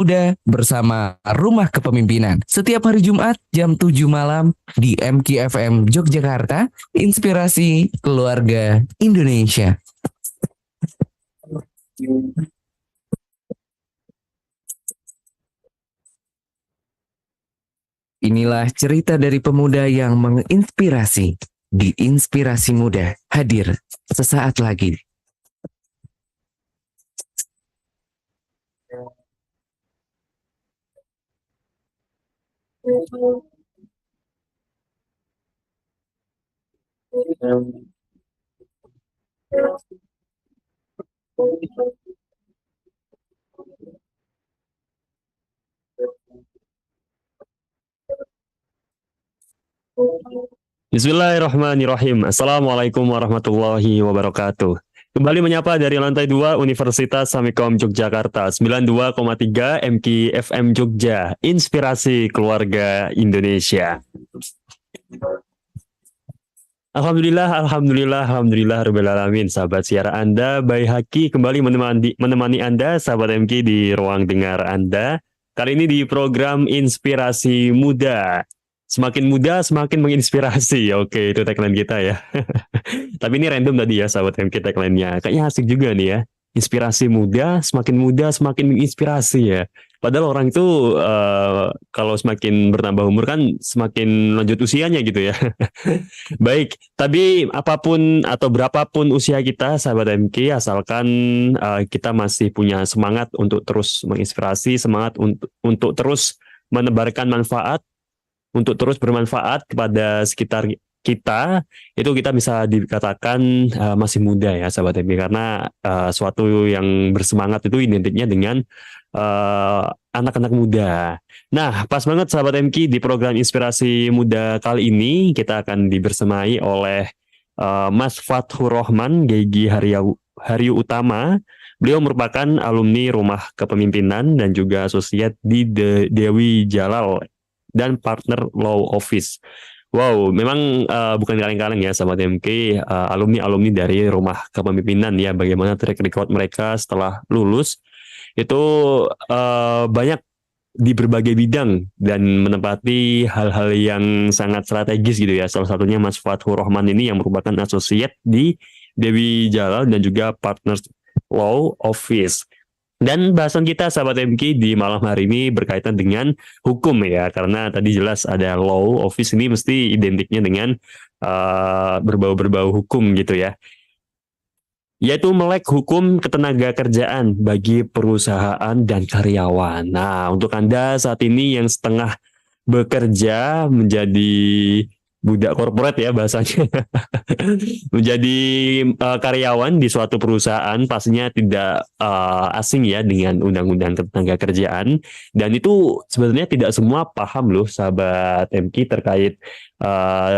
Muda bersama Rumah Kepemimpinan. Setiap hari Jumat jam 7 malam di MQFM Yogyakarta, Inspirasi Keluarga Indonesia. Inilah cerita dari pemuda yang menginspirasi di Inspirasi Muda, hadir sesaat lagi. Bismillahirrahmanirrahim. Assalamualaikum warahmatullahi wabarakatuh. Kembali menyapa dari lantai 2 Universitas Amikom Yogyakarta, 92,3 MQFM Jogja, Inspirasi Keluarga Indonesia. Alhamdulillah, Rabbil Alamin. Sahabat siar Anda, Bayi Haki kembali menemani Anda, sahabat MQ, di ruang dengar Anda. Kali ini di program Inspirasi Muda. Semakin muda, semakin menginspirasi. Oke, itu tagline kita ya. Tapi ini random tadi ya, sahabat MQ, tagline-nya. Kayaknya asik juga nih ya. Inspirasi muda, semakin menginspirasi ya. Padahal orang itu kalau semakin bertambah umur kan semakin lanjut usianya gitu ya. Baik, tapi apapun atau berapapun usia kita, sahabat MQ, asalkan kita masih punya semangat untuk terus menginspirasi, semangat untuk terus menebarkan manfaat, untuk terus bermanfaat kepada sekitar kita, itu kita bisa dikatakan masih muda ya, sahabat MQ, karena suatu yang bersemangat itu identiknya dengan anak-anak muda. Nah, pas banget sahabat MQ, di program Inspirasi Muda kali ini kita akan dibersamai oleh Mas Fatchurrahman Geigy Haryutama. Beliau merupakan alumni Rumah Kepemimpinan dan juga asosiat di Dewi, Djalal, dan partner law office. Wow, memang bukan kaleng-kaleng ya, sahabat MQ, alumni dari Rumah Kepemimpinan ya. Bagaimana track record mereka setelah lulus itu banyak di berbagai bidang dan menempati hal-hal yang sangat strategis gitu ya. Salah satunya Mas Fatchurrahman ini yang merupakan asosiat di Dewi, Djalal, dan juga partner law office. Dan bahasan kita, sahabat MQ, di malam hari ini berkaitan dengan hukum ya, karena tadi jelas ada law office, ini mesti identiknya dengan berbau-berbau hukum gitu ya. Yaitu Melek Hukum Ketenagakerjaan Bagi Perusahaan dan Karyawan. Nah, untuk Anda saat ini yang setengah bekerja menjadi budak korporat ya bahasanya, menjadi karyawan di suatu perusahaan, pastinya tidak asing ya dengan undang-undang ketenagakerjaan, dan itu sebenarnya tidak semua paham loh, sahabat MQ, terkait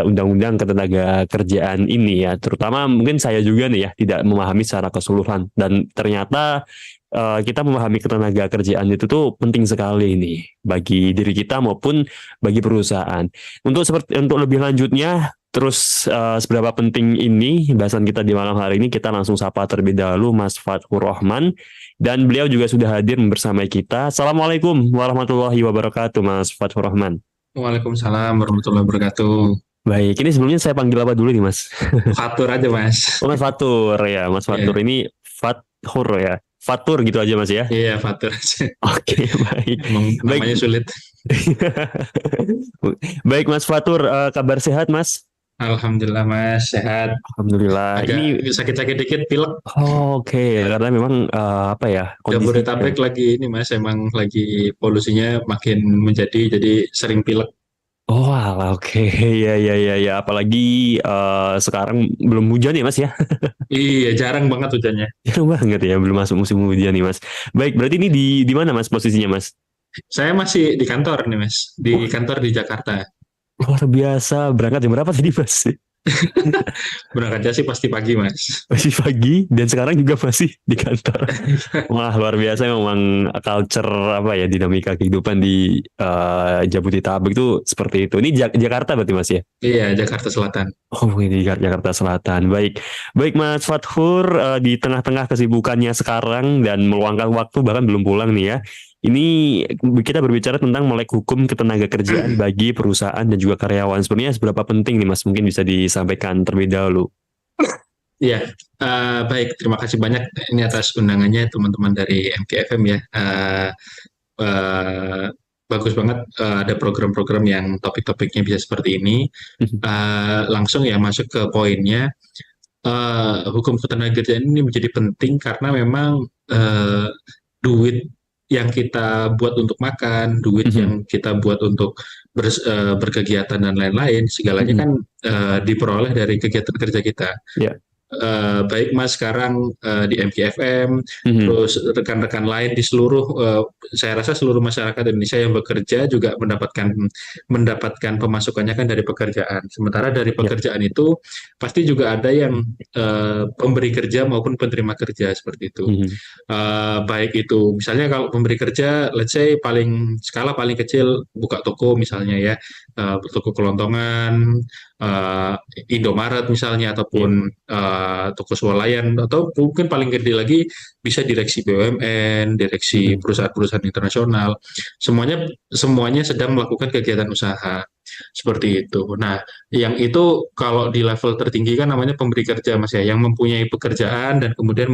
undang-undang ketenagakerjaan ini ya. Terutama mungkin saya juga nih ya, tidak memahami secara keseluruhan, dan ternyata kita memahami ketenagakerjaan itu tuh penting sekali nih bagi diri kita maupun bagi perusahaan. Untuk lebih lanjutnya, terus seberapa penting ini bahasan kita di malam hari ini, kita langsung sapa terlebih dahulu Mas Fatchurrahman, dan beliau juga sudah hadir bersama kita. Assalamualaikum warahmatullahi wabarakatuh, Mas Fatchurrahman. Waalaikumsalam warahmatullahi wabarakatuh. Baik, ini sebelumnya saya panggil apa dulu nih, Mas? Fatur aja, Mas. Oh, Mas Fatur ya, Mas Fatur. Ini Fathur ya. Fatur gitu aja, Mas ya? Iya, Fatur aja. Oke, baik. Namanya sulit. Baik, Mas Fatur, kabar sehat, Mas? Alhamdulillah, Mas, sehat. Alhamdulillah. Agak sakit-sakit dikit, pilek. Oke. Karena memang apa ya, kondisi Jabodetabek lagi ini, Mas, emang lagi polusinya makin menjadi, jadi sering pilek. Oh, alah, oke. Ya. Apalagi sekarang belum hujan ya, Mas ya? Iya, jarang banget hujannya. Jarang banget ya, belum masuk musim hujan nih, Mas. Baik, berarti ini di mana, Mas, posisinya, Mas? Saya masih di kantor nih, Mas. Di kantor di Jakarta. Luar biasa. Berangkat jam berapa tadi, Mas? Berangkatnya sih pasti pagi, Mas. Masih pagi, dan sekarang juga masih di kantor. Wah, luar biasa memang culture apa ya, dinamika kehidupan di Jabodetabek itu seperti itu. Ini Jakarta berarti, Mas ya? Iya, Jakarta Selatan. Oh, ini Jakarta Selatan. Baik. Baik, Mas Fathur, di tengah-tengah kesibukannya sekarang dan meluangkan waktu bahkan belum pulang nih ya. Ini kita berbicara tentang melek hukum ketenagakerjaan bagi perusahaan dan juga karyawan. Sebenarnya seberapa penting nih Mas? Mungkin bisa disampaikan terlebih dahulu. Iya, baik. Terima kasih banyak ini atas undangannya teman-teman dari MQFM ya. Eh, Bagus banget ada program-program yang topik-topiknya bisa seperti ini. Langsung ya masuk ke poinnya. Hukum ketenagakerjaan ini menjadi penting karena memang duit yang kita buat untuk makan, duit yang kita buat untuk berkegiatan dan lain-lain, segalanya kan diperoleh dari kegiatan kerja kita. Ya. Baik Mas sekarang di MQFM, terus rekan-rekan lain di seluruh, saya rasa seluruh masyarakat Indonesia yang bekerja juga mendapatkan pemasukannya kan dari pekerjaan. Sementara dari pekerjaan itu pasti juga ada yang pemberi kerja maupun penerima kerja seperti itu. Baik itu misalnya kalau pemberi kerja, let's say skala paling kecil buka toko misalnya ya, toko kelontongan, Indomaret misalnya ataupun toko swalayan atau mungkin paling gede lagi bisa direksi BUMN, direksi perusahaan-perusahaan internasional. Semuanya sedang melakukan kegiatan usaha seperti itu. Nah, yang itu kalau di level tertinggi kan namanya pemberi kerja Mas ya, yang mempunyai pekerjaan dan kemudian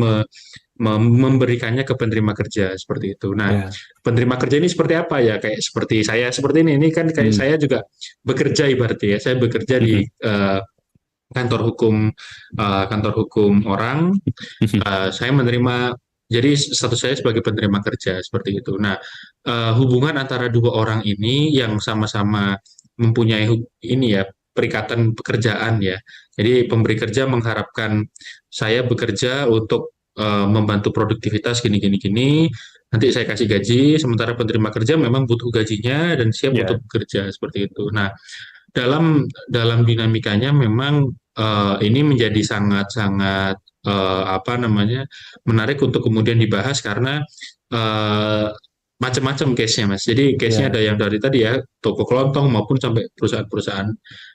memberikannya ke penerima kerja seperti itu. Nah, penerima kerja ini seperti apa ya? Kayak seperti saya seperti ini. Ini kan kayak saya juga bekerja ibaratnya ya. Saya bekerja di kantor hukum orang. Saya menerima, jadi status saya sebagai penerima kerja seperti itu. Nah, hubungan antara dua orang ini yang sama-sama mempunyai ini ya perikatan pekerjaan ya. Jadi pemberi kerja mengharapkan saya bekerja untuk membantu produktivitas gini. Nanti saya kasih gaji. Sementara penerima kerja memang butuh gajinya dan siap untuk bekerja seperti itu. Nah, dalam dinamikanya memang ini menjadi sangat-sangat menarik untuk kemudian dibahas karena macam-macam case-nya Mas. Jadi case-nya ada yang dari tadi ya toko kelontong maupun sampai perusahaan-perusahaan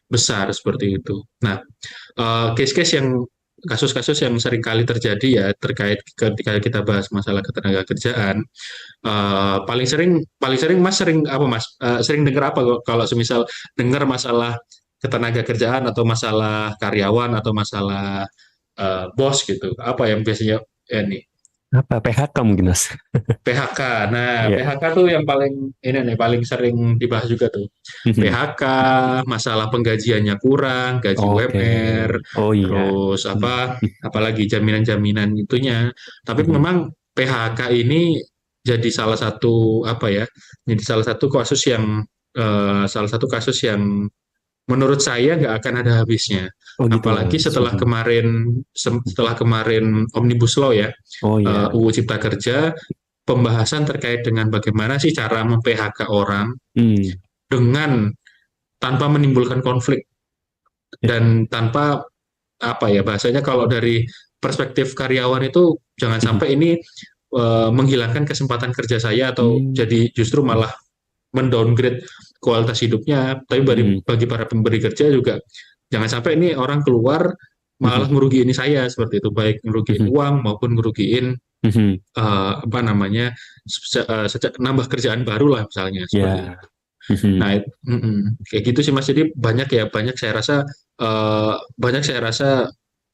besar seperti itu. Nah, case-case yang kasus-kasus yang sering kali terjadi ya terkait ketika kita bahas masalah ketenagakerjaan, paling sering Mas sering apa Mas? Sering dengar apa kalau semisal dengar masalah ketenagakerjaan atau masalah karyawan atau masalah bos gitu? Apa yang biasanya nih? Apa PHK mungkin Mas? PHK. Nah, PHK tuh yang paling sering dibahas juga tuh. PHK, masalah penggajiannya kurang, gaji UMR, terus apalagi jaminan-jaminan itunya. Tapi memang PHK ini jadi salah satu jadi salah satu kasus yang menurut saya nggak akan ada habisnya. Apalagi setelah kemarin Omnibus Law ya, UU Cipta Kerja, pembahasan terkait dengan bagaimana sih cara mem-PHK orang dengan tanpa menimbulkan konflik dan tanpa bahasanya kalau dari perspektif karyawan itu jangan sampai ini menghilangkan kesempatan kerja saya atau jadi justru malah mendowngrade kualitas hidupnya. Tapi bagi para pemberi kerja juga jangan sampai ini orang keluar malah ngerugiin saya seperti itu, baik ngerugiin uang maupun ngerugiin nambah kerjaan baru lah misalnya seperti itu. Nah, kayak gitu sih Mas. Jadi banyak saya rasa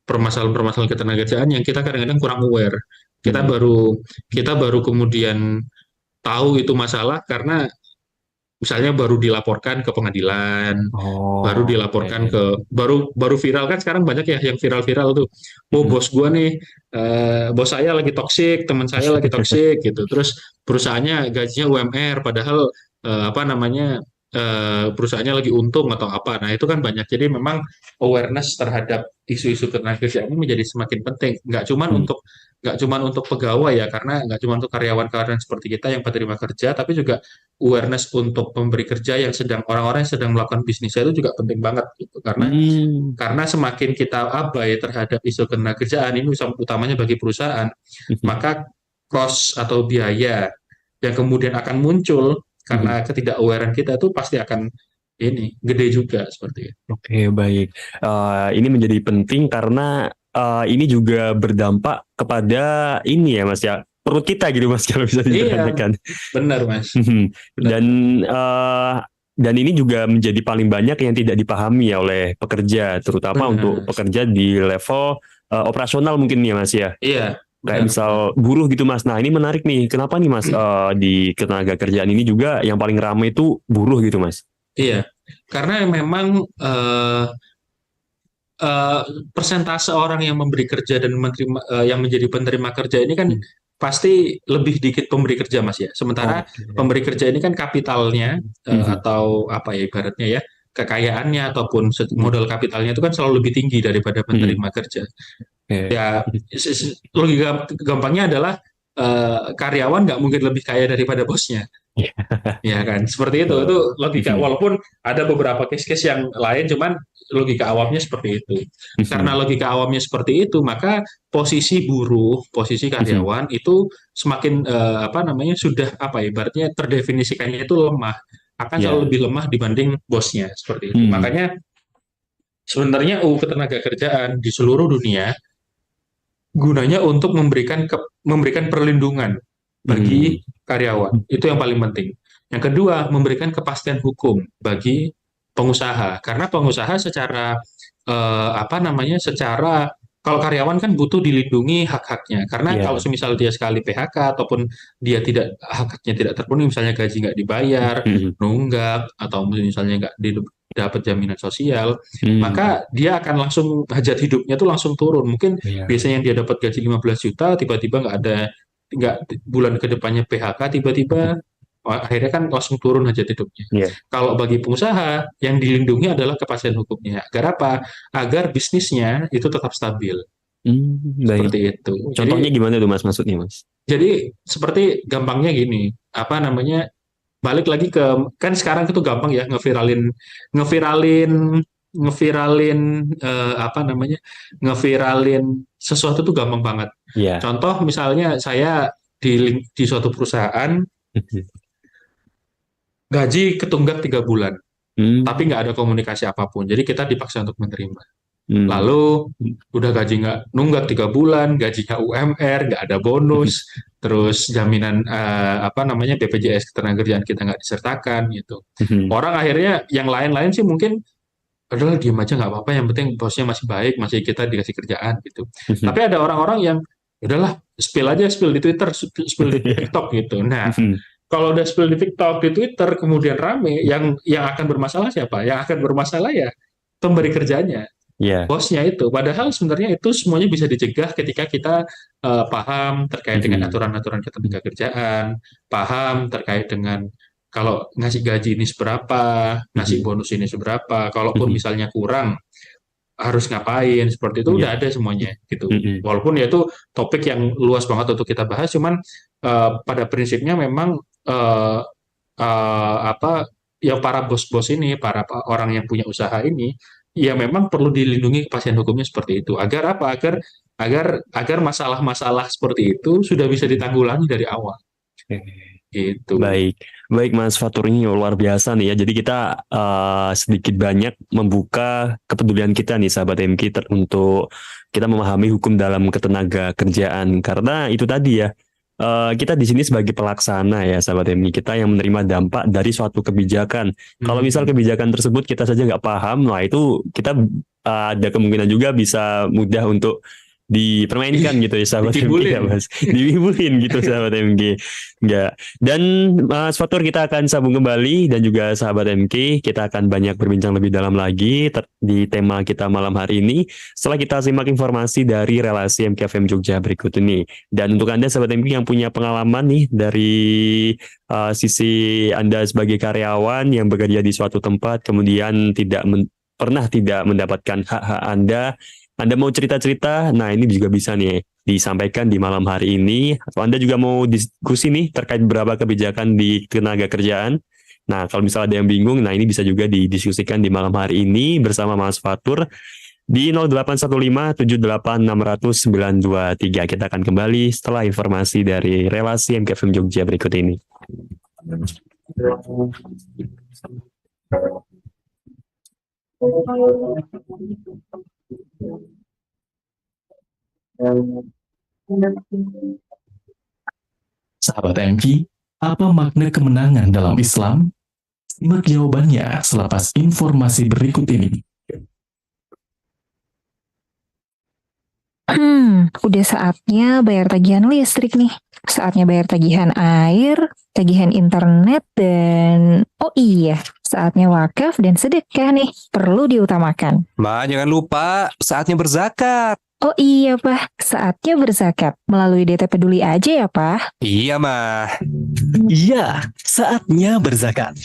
permasalahan-permasalahan ketenagakerjaan yang kita kadang-kadang kurang aware. Kita baru kemudian tahu itu masalah karena misalnya baru dilaporkan ke pengadilan, baru dilaporkan baru viral kan sekarang banyak ya yang viral-viral tuh. Bos gua nih, bos saya lagi toksik, teman saya lagi toksik gitu. Terus perusahaannya gajinya UMR, padahal perusahaannya lagi untung atau apa. Nah itu kan banyak. Jadi memang awareness terhadap isu-isu ketenagakerjaan ini menjadi semakin penting. Nggak cuma untuk pegawai ya, karena nggak cuma untuk karyawan-karyawan seperti kita yang penerima kerja, tapi juga awareness untuk pemberi kerja yang orang-orang yang sedang melakukan bisnisnya itu juga penting banget gitu. Karena semakin kita abai terhadap isu ketenagakerjaan ini utamanya bagi perusahaan, maka cost atau biaya yang kemudian akan muncul karena ketidakawaren kita itu pasti akan gede juga seperti itu. Oke, baik. Ini menjadi penting karena ini juga berdampak kepada ini ya Mas ya, perut kita gitu Mas kalau bisa Iya, diterjemahkan. benar Mas. Benar. Dan dan ini juga menjadi paling banyak yang tidak dipahami ya oleh pekerja, terutama untuk Benar. pekerja di level operasional mungkin ya Mas ya. Iya, Kayak benar, misal benar. buruh gitu Mas. Nah ini menarik nih. Kenapa nih Mas di ketenaga kerjaan ini juga yang paling ramai itu buruh gitu Mas? Iya, karena memang eh, persentase orang yang memberi kerja dan menerima, yang menjadi penerima kerja ini kan Hmm. pasti lebih dikit pemberi kerja Mas ya. Sementara Oke. pemberi kerja ini kan kapitalnya Mhm. atau apa ya ibaratnya ya, kekayaannya ataupun Mhm. modal kapitalnya itu kan selalu lebih tinggi daripada Mhm. penerima kerja. Oke. Ya, logika gampangnya adalah karyawan nggak mungkin lebih kaya daripada bosnya. Iya. Ya kan, seperti itu Betul. logika. Mhm. Walaupun ada beberapa case-case yang lain, cuman logika awamnya seperti itu. Karena Mhm. logika awamnya seperti itu, maka posisi buruh, posisi Mhm. karyawan itu semakin apa namanya sudah apa ya, ibaratnya terdefinisikannya itu lemah, akan selalu Ya. lebih lemah dibanding bosnya seperti itu. Mhm. Makanya sebenarnya UU Ketenagakerjaan di seluruh dunia gunanya untuk memberikan perlindungan bagi Mhm. karyawan. Itu yang paling penting. Yang kedua, memberikan kepastian hukum bagi pengusaha. Karena pengusaha secara apa namanya? Secara kalau karyawan kan butuh dilindungi hak-haknya. Karena kalau Ya. semisal dia sekali PHK ataupun dia tidak hak-haknya tidak terpenuhi, misalnya gaji nggak dibayar, Mhm. nunggak, atau misalnya nggak dapat jaminan sosial, Mhm. maka dia akan langsung hajat hidupnya tuh langsung turun. Mungkin Ya. biasanya yang dia dapat gaji 15 juta, tiba-tiba nggak bulan ke depannya PHK, tiba-tiba akhirnya kan langsung turun hajat hidupnya. Ya. Kalau bagi pengusaha, yang dilindungi adalah kepastian hukumnya. Agar apa? Agar bisnisnya itu tetap stabil. Baik. Seperti itu. Contohnya gimana tuh Mas maksudnya Mas? Jadi seperti gampangnya gini, apa namanya? Balik lagi ke kan sekarang itu gampang ya ngeviralin ngeviralin apa namanya? Ngeviralin sesuatu tuh gampang banget. Ya. Contoh misalnya saya di suatu perusahaan gaji ketunggak 3 bulan, tapi Hmm. nggak ada komunikasi apapun. Jadi kita dipaksa untuk menerima. Hmm. Lalu udah gaji nggak nunggak 3 bulan, gajinya UMR, nggak ada bonus, terus jaminan apa namanya BPJS Ketenagakerjaan kita nggak disertakan gitu. Orang akhirnya yang lain-lain sih mungkin adalah diem aja nggak apa-apa, yang penting bosnya masih baik, masih kita dikasih kerjaan gitu. Tapi ada orang-orang yang udahlah spill di Twitter, spill di TikTok gitu. Nah, kalau udah spill di TikTok, di Twitter, kemudian rame, yang akan bermasalah siapa? Yang akan bermasalah ya pemberi kerjanya, Ya. bosnya itu. Padahal sebenarnya itu semuanya bisa dicegah ketika kita paham terkait dengan aturan-aturan ketenagakerjaan, paham terkait dengan kalau ngasih gaji ini seberapa, ngasih bonus ini seberapa, kalaupun misalnya kurang harus ngapain, seperti itu udah Ya. ada semuanya gitu. Walaupun ya itu topik yang luas banget untuk kita bahas, cuman pada prinsipnya memang eh, apa ya para bos-bos ini, para orang yang punya usaha ini, ya memang perlu dilindungi kepastian hukumnya seperti itu. Agar apa? Agar masalah-masalah seperti itu sudah bisa ditanggulangi dari awal. Gitu. Baik, baik Mas Fatur ini luar biasa nih ya. Jadi kita sedikit banyak membuka kepedulian kita nih sahabat MK untuk kita memahami hukum dalam ketenaga kerjaan. Karena itu tadi ya, kita di sini sebagai pelaksana ya sahabat MK, kita yang menerima dampak dari suatu kebijakan. Kalau misal Hmm. kebijakan tersebut kita saja nggak paham, nah itu kita ada kemungkinan juga bisa mudah untuk dipermainkan gitu ya sahabat MG ya Dikibulin. Mas, dibulin gitu sahabat MG. Enggak. Dan Mas Fatur kita akan sambung kembali dan juga sahabat MK kita akan banyak berbincang lebih dalam lagi di tema kita malam hari ini setelah kita simak informasi dari relasi MQFM Jogja berikut ini. Dan untuk Anda sahabat MK yang punya pengalaman nih dari sisi Anda sebagai karyawan yang bekerja di suatu tempat kemudian pernah tidak mendapatkan hak-hak Anda mau cerita-cerita, nah ini juga bisa nih disampaikan di malam hari ini. Atau Anda juga mau diskusi nih terkait beberapa kebijakan di tenaga kerjaan. Nah, kalau misalnya ada yang bingung, nah ini bisa juga didiskusikan di malam hari ini bersama Mas Fatur di 081578600923. Kita akan kembali setelah informasi dari relasi MKFM Jogja berikut ini. Sahabat MK, apa makna kemenangan dalam Islam? Simak jawabannya selepas informasi berikut ini. Udah saatnya bayar tagihan listrik nih. Saatnya bayar tagihan air, tagihan internet, dan oh iya, saatnya wakaf dan sedekah nih. Perlu diutamakan. Ma, jangan lupa saatnya berzakat. Oh iya, Pak. Saatnya berzakat. Melalui DT Peduli aja ya, Pak. Iya, Ma. Iya, saatnya berzakat.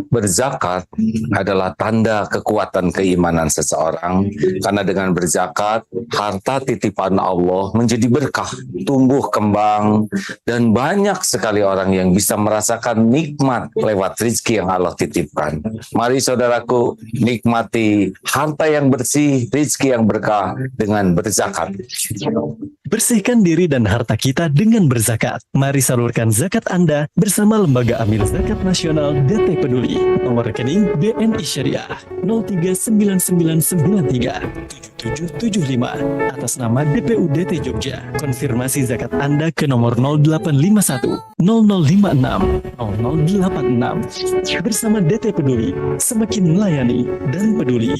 Berzakat adalah tanda kekuatan keimanan seseorang, karena dengan berzakat, harta titipan Allah menjadi berkah, tumbuh kembang, dan banyak sekali orang yang bisa merasakan nikmat lewat rezeki yang Allah titipkan. Mari saudaraku, nikmati harta yang bersih, rezeki yang berkah dengan berzakat. Bersihkan diri dan harta kita dengan berzakat. Mari salurkan zakat Anda bersama Lembaga Amil Zakat Nasional DT Peduli. Nomor rekening BNI Syariah 0399937775 atas nama DPU DT Jogja. Konfirmasi zakat Anda ke nomor 0851 0056 0086. Bersama DT Peduli, semakin melayani dan peduli.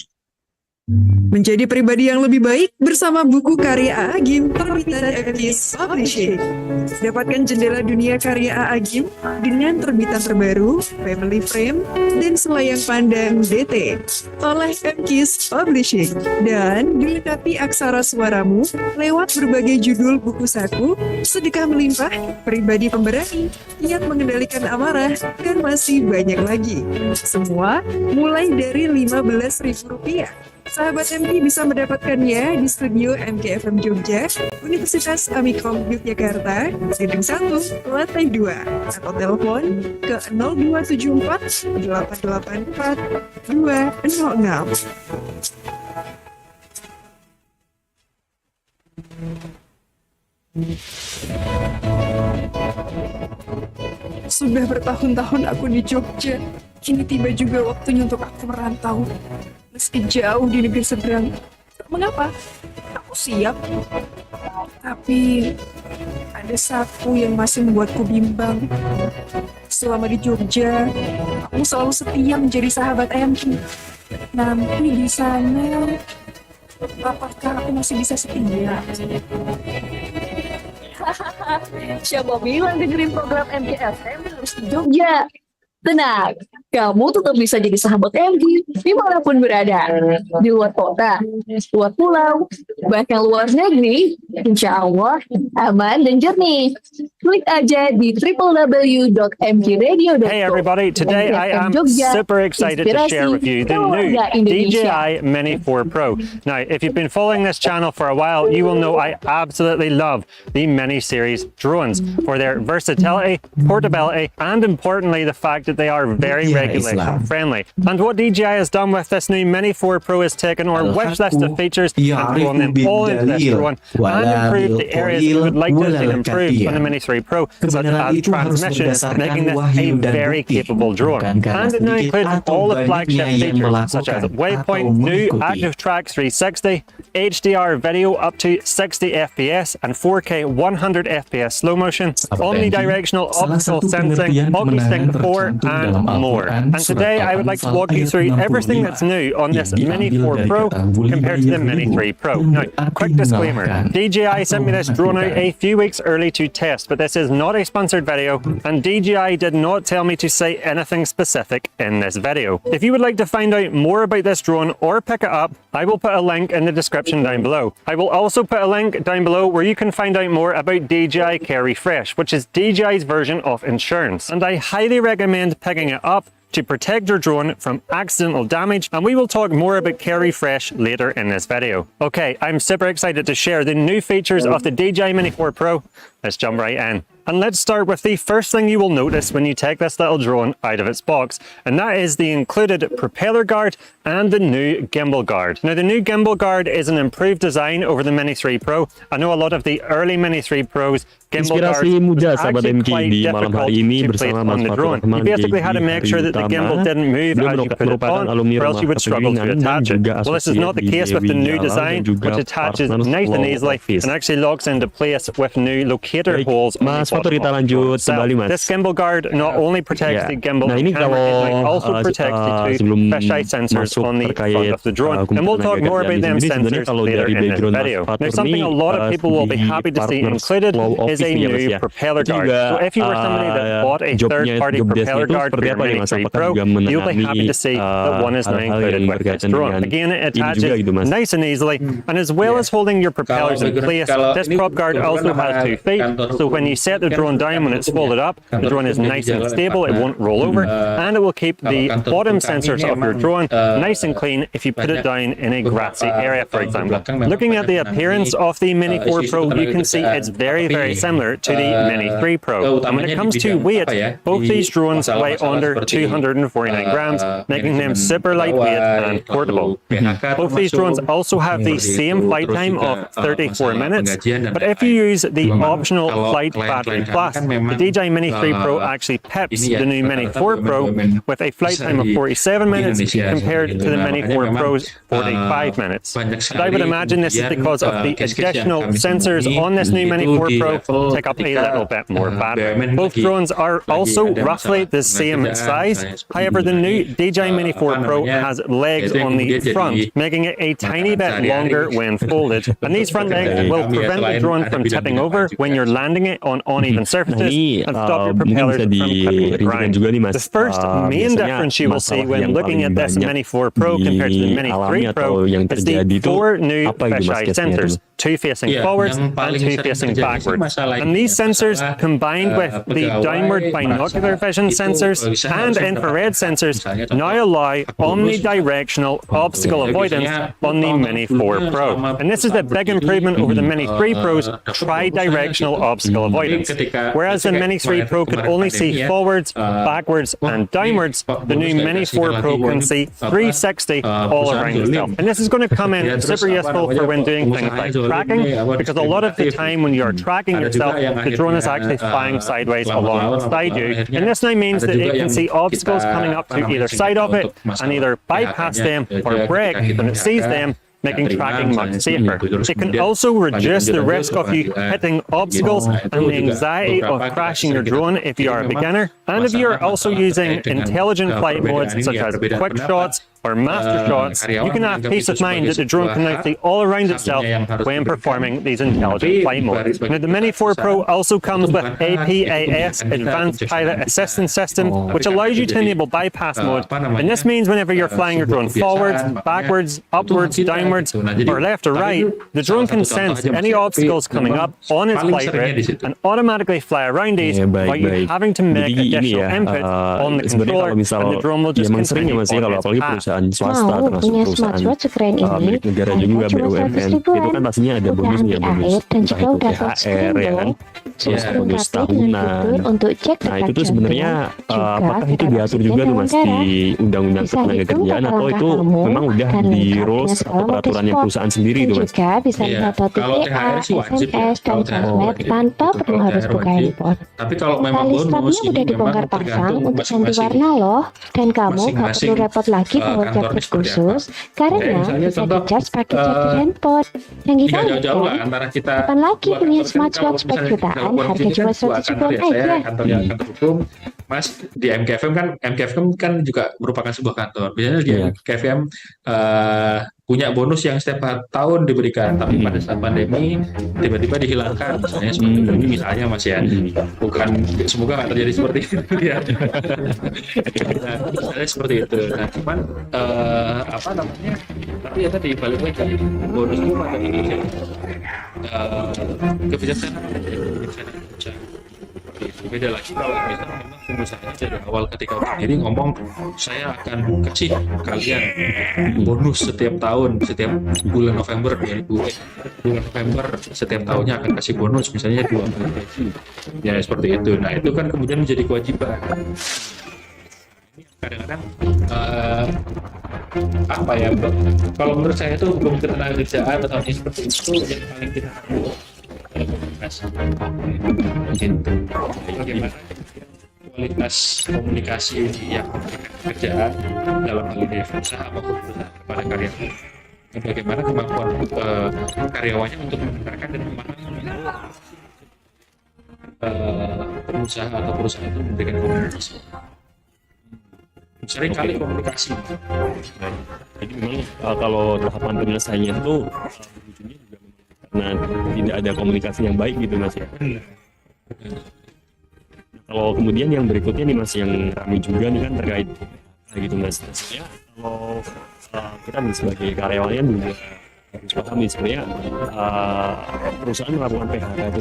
Menjadi pribadi yang lebih baik bersama buku karya Agim terbitan MK's Publishing. Dapatkan jendela dunia karya Agim dengan terbitan terbaru, Family Frame, dan selayang pandang DT oleh MK's Publishing. Dan dilengkapi aksara suaramu lewat berbagai judul buku saku, sedekah melimpah, pribadi pemberani, yang mengendalikan amarah, dan masih banyak lagi. Semua mulai dari Rp15.000. Sahabat MK bisa mendapatkannya di studio MQFM Jogja, Universitas Amikom Yogyakarta, Gedung 1, lantai 2, atau telepon ke 0274 884 206. Sudah bertahun-tahun aku di Jogja, kini tiba juga waktunya untuk aku merantau. Meski jauh di negeri seberang, mengapa? Aku siap. Tapi ada satu yang masih membuatku bimbang. Selama di Jogja, aku selalu setia menjadi sahabat MK. Nanti di sana, apakah aku masih bisa setia? Siapa bilang dengerin program MQFM harus di Jogja? Tenang, kamu tetap bisa jadi sahabat MG dimanapun berada. Di luar kota, luar pulau, bahkan luar negeri, insya Allah aman dan jernih. Klik aja di www.mgradio.com. Hey everybody, today I am super excited to share with you the new DJI Mini 4 Pro. Now, if you've been following this channel for a while, you will know I absolutely love the Mini series drones for their versatility, portability, and importantly, the fact that they are very regulation friendly. And what DJI has done with this new Mini 4 Pro is taken our wish list of features and thrown them all into this drone and improved the areas that we would like to have seen improved on the Mini 3 Pro, such as transmission, making this a very capable drone. And it now includes all the flagship features such as waypoint, new active track 360, HDR video up to 60 FPS and 4K 100 FPS slow motion, omnidirectional optical sensing, multi-sync 4 and more. And today I would like to walk you through everything that's new on this Mini 4 Pro compared to the Mini 3 Pro. Now, quick disclaimer, DJI sent me this drone out a few weeks early to test, but this is not a sponsored video, and DJI did not tell me to say anything specific in this video. If you would like to find out more about this drone or pick it up, I will put a link in the description down below. I will also put a link down below where you can find out more about DJI Carry Fresh, which is DJI's version of insurance, and I highly recommend picking it up to protect your drone from accidental damage, and we will talk more about Carry Fresh later in this video. Okay, I'm super excited to share the new features of the DJI Mini 4 Pro. Let's jump right in. And let's start with the first thing you will notice when you take this little drone out of its box, and that is the included propeller guard and the new gimbal guard. Now, the new gimbal guard is an improved design over the Mini 3 Pro. I know a lot of the early Mini 3 Pros gimbal guards Inspirasi Muda was sahabat actually MK quite di malam difficult hari ini to place bersama on Mas the drone. Fatchurrahman, You basically had to Geigy, make sure that gimbal didn't move as you put it on, or else you would struggle to attach it. Well, this is not the case with the new design, which attaches nice and easily and actually locks into place with new locator holes on the bottom kita of the lanjut drone itself. kembali, Mas. This gimbal guard not only protects the gimbal Nah, ini camera, it might also protect the two sebelum fisheye sensors masuk on the front terkait of the drone. And we'll talk more about them sensors later in this video. Now, something a lot of people will be happy to see included is a new propeller guard. So if you were somebody that bought a third-party propeller guard for your Mini 3 Pro, you'll be happy to see that one is now included with this drone. Again, it attaches nice and easily, and as well as holding your propellers in place, this prop guard also has 2 feet, so when you set the drone down when it's folded up, the drone is nice and stable, it won't roll over, and it will keep the bottom sensors of your drone nice and clean if you put it down in a grassy area, for example. Looking at the appearance of the Mini 4 Pro, you can see it's very, very similar to the Mini 3 Pro. And when it comes to weight, both these drones weigh under 249 grams, making them super lightweight and portable. Both these drones also have the same flight time of 34 minutes, but if you use the optional Flight Battery Plus, the DJI Mini 3 Pro actually peps the new Mini 4 Pro with a flight time of 47 minutes compared to the Mini 4 Pro's 45 minutes. And I would imagine this is because of the additional sensors on this new Mini 4 Pro take up a little bit more battery. Both drones are also roughly the same size. However, the new DJI Mini 4 Pro has legs on the front, making it a tiny bit longer when folded. And these front legs will prevent the drone from tipping over when you're landing it on uneven surfaces and stop your propellers from clipping the ground. The first main difference you will see when looking at this Mini 4 Pro compared to the Mini 3 Pro is the 4 new fisheye sensors, 2 facing forwards and 2 facing backwards. And these sensors, combined with the downward binocular vision sensors and infrared sensors, now allow omnidirectional obstacle avoidance on the Mini 4 Pro. And this is a big improvement over the Mini 3 Pro's tri-directional obstacle avoidance. Whereas the Mini 3 Pro could only see forwards, backwards, and downwards, the new Mini 4 Pro can see 360 all around itself. And this is going to come in super useful for when doing things like tracking, because a lot of the time when you're tracking yourself, the drone is actually flying sideways alongside you. And this now means that it can see obstacles coming up to either side of it and either bypass them or brake when it sees them, making tracking much safer. It can also reduce the risk of you hitting obstacles and the anxiety of crashing your drone if you are a beginner. And if you are also using intelligent flight modes such as quick shots or master shots, you can have peace of mind that the drone can now fly all around itself when performing these intelligent flight modes. Now, the Mini 4 Pro also comes with APAS, Advanced Pilot Assistance System, which allows you to enable bypass mode. And this means whenever you're flying your drone forwards, backwards, upwards, downwards, or left or right, the drone can sense any obstacles coming up on its flight route and automatically fly around these without you having to make additional input on the controller, and the drone will just continue on its path. Swasta termasuk perusahaan milik negara juga BUMN, itu kan pastinya ada bonusnya, bonus entah itu THR ya kan, terus bonus tahunan. Nah itu tuh sebenarnya apakah itu diatur juga tuh Mas di Undang-Undang Ketenagakerjaan atau itu memang udah di rules atau peraturannya perusahaan sendiri tuh Mas? Iya, kalau THR sih wajib ya, kalau THR tanpa perlu harus buka handphone. Tapi kalau memang bonus udah dibongkar pasang untuk ganti warna loh, dan kamu nggak perlu repot lagi bawa jaket khusus karena bisa di-charge pakai charger handphone. Yang gimana? Jauh-jauh lah antara kita. Kapan lagi punya smartwatch jutaan harga cuma 100 ribuan aja. Kantornya kantor hukum, Mas di MQFM kan juga merupakan sebuah kantor. Biasanya di MQFM punya bonus yang setiap tahun diberikan, tapi pada saat pandemi tiba-tiba dihilangkan, misalnya seperti ini misalnya Mas ya. Bukan, semoga nggak terjadi seperti itu ya. Misalnya seperti itu. Nah, cuman apa namanya? Tapi ya tadi balik lagi bonus itu pada ini kebijaksanaan kerja. Beda lagi kalau kita memang misalnya dari awal ketika berdiri ngomong saya akan kasih kalian bonus setiap tahun, setiap bulan November setiap tahunnya akan kasih bonus misalnya 2 kali gaji ya seperti itu. Nah itu kan kemudian menjadi kewajiban. Kadang-kadang apa ya, kalau menurut saya itu hukum ketenagakerjaan atau seperti itu yang paling kita harus gitu. Bagaimana kualitas komunikasi yang kerjaan dalam hal ini usaha maupun perusahaan kepada karyawan. Bagaimana kemampuan karyawannya untuk mendengarkan dan memahami pengusaha atau perusahaan itu memberikan komunikasi. Seringkali komunikasi. Jadi memang kalau tahapan penyelesaiannya itu ujungnya juga karena tidak ada komunikasi yang baik gitu Mas ya. Kalau kemudian yang berikutnya nih Mas yang ramai juga nih kan terkait gitu Mas. Sebenarnya kalau kita nih sebagai karyawannya juga harus paham nih sebenarnya perusahaan melakukan PHK itu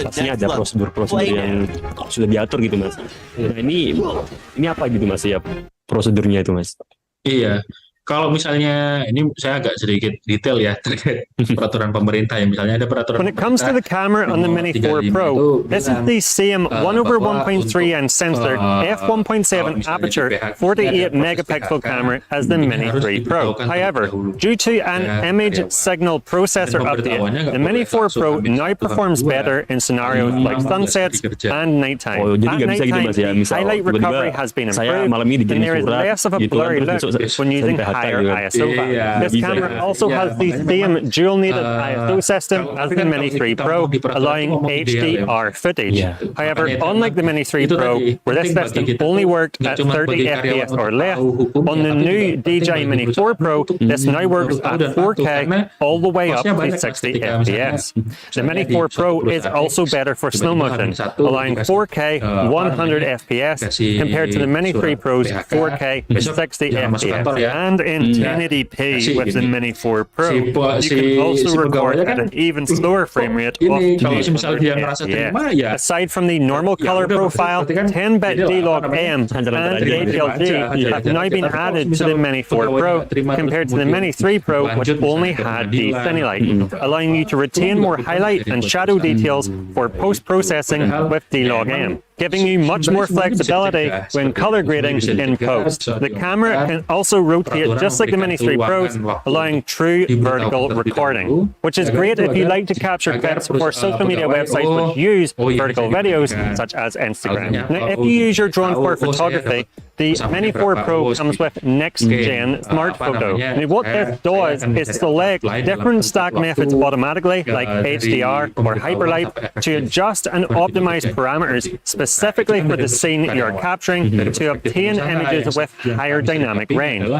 pastinya ada prosedur-prosedur yang sudah diatur gitu Mas. Nah ini apa gitu Mas ya prosedurnya itu Mas? Iya. Kalau misalnya, ini saya agak sedikit detail ya terkait peraturan pemerintah ya. Misalnya ada peraturan When it comes to the camera on the Mini 4 Pro, this is the same 1/1.3 and sensor f1.7 aperture 48 megapixel camera as the Mini 3 Pro. However, due to an image signal processor update, the Mini 4 Pro now performs better in scenarios like sunsets and nighttime. At nighttime, highlight recovery has been improved, and there is less of a blurry look when using higher ISO value. This camera also has the same dual-needed ISO system as the Mini 3 Pro, allowing HDR footage. However, unlike the Mini 3 Pro, where this system only worked at 30 FPS or less, on the new DJI Mini 4 Pro, this now works at 4K all the way up to 60 FPS. The Mini 4 Pro is also better for slow motion, allowing 4K 100 FPS compared to the Mini 3 Pro's 4K 60 FPS. And in 1080p with the Mini 4 Pro, you can also record at an even slower frame rate of 200 FPS. Aside from the normal color profile, 10-bit D-Log-M and HLG have now been added to the Mini 4 Pro compared to the Mini 3 Pro, which only had the Cinelight, allowing you to retain more highlight and shadow details for post-processing with D-Log-M, giving you much more flexibility when color grading in post. The camera can also rotate just like the Mini 3 Pros, allowing true vertical recording, which is great if you like to capture clips for social media websites which use vertical videos, such as Instagram. Now, if you use your drone for photography, the Mini 4 Pro comes with next-gen Smart Photo. Now, what this does is select different stack methods automatically, like HDR or Hyperlight, to adjust and optimize parameters specifically for the scene you're capturing to obtain images with higher dynamic range.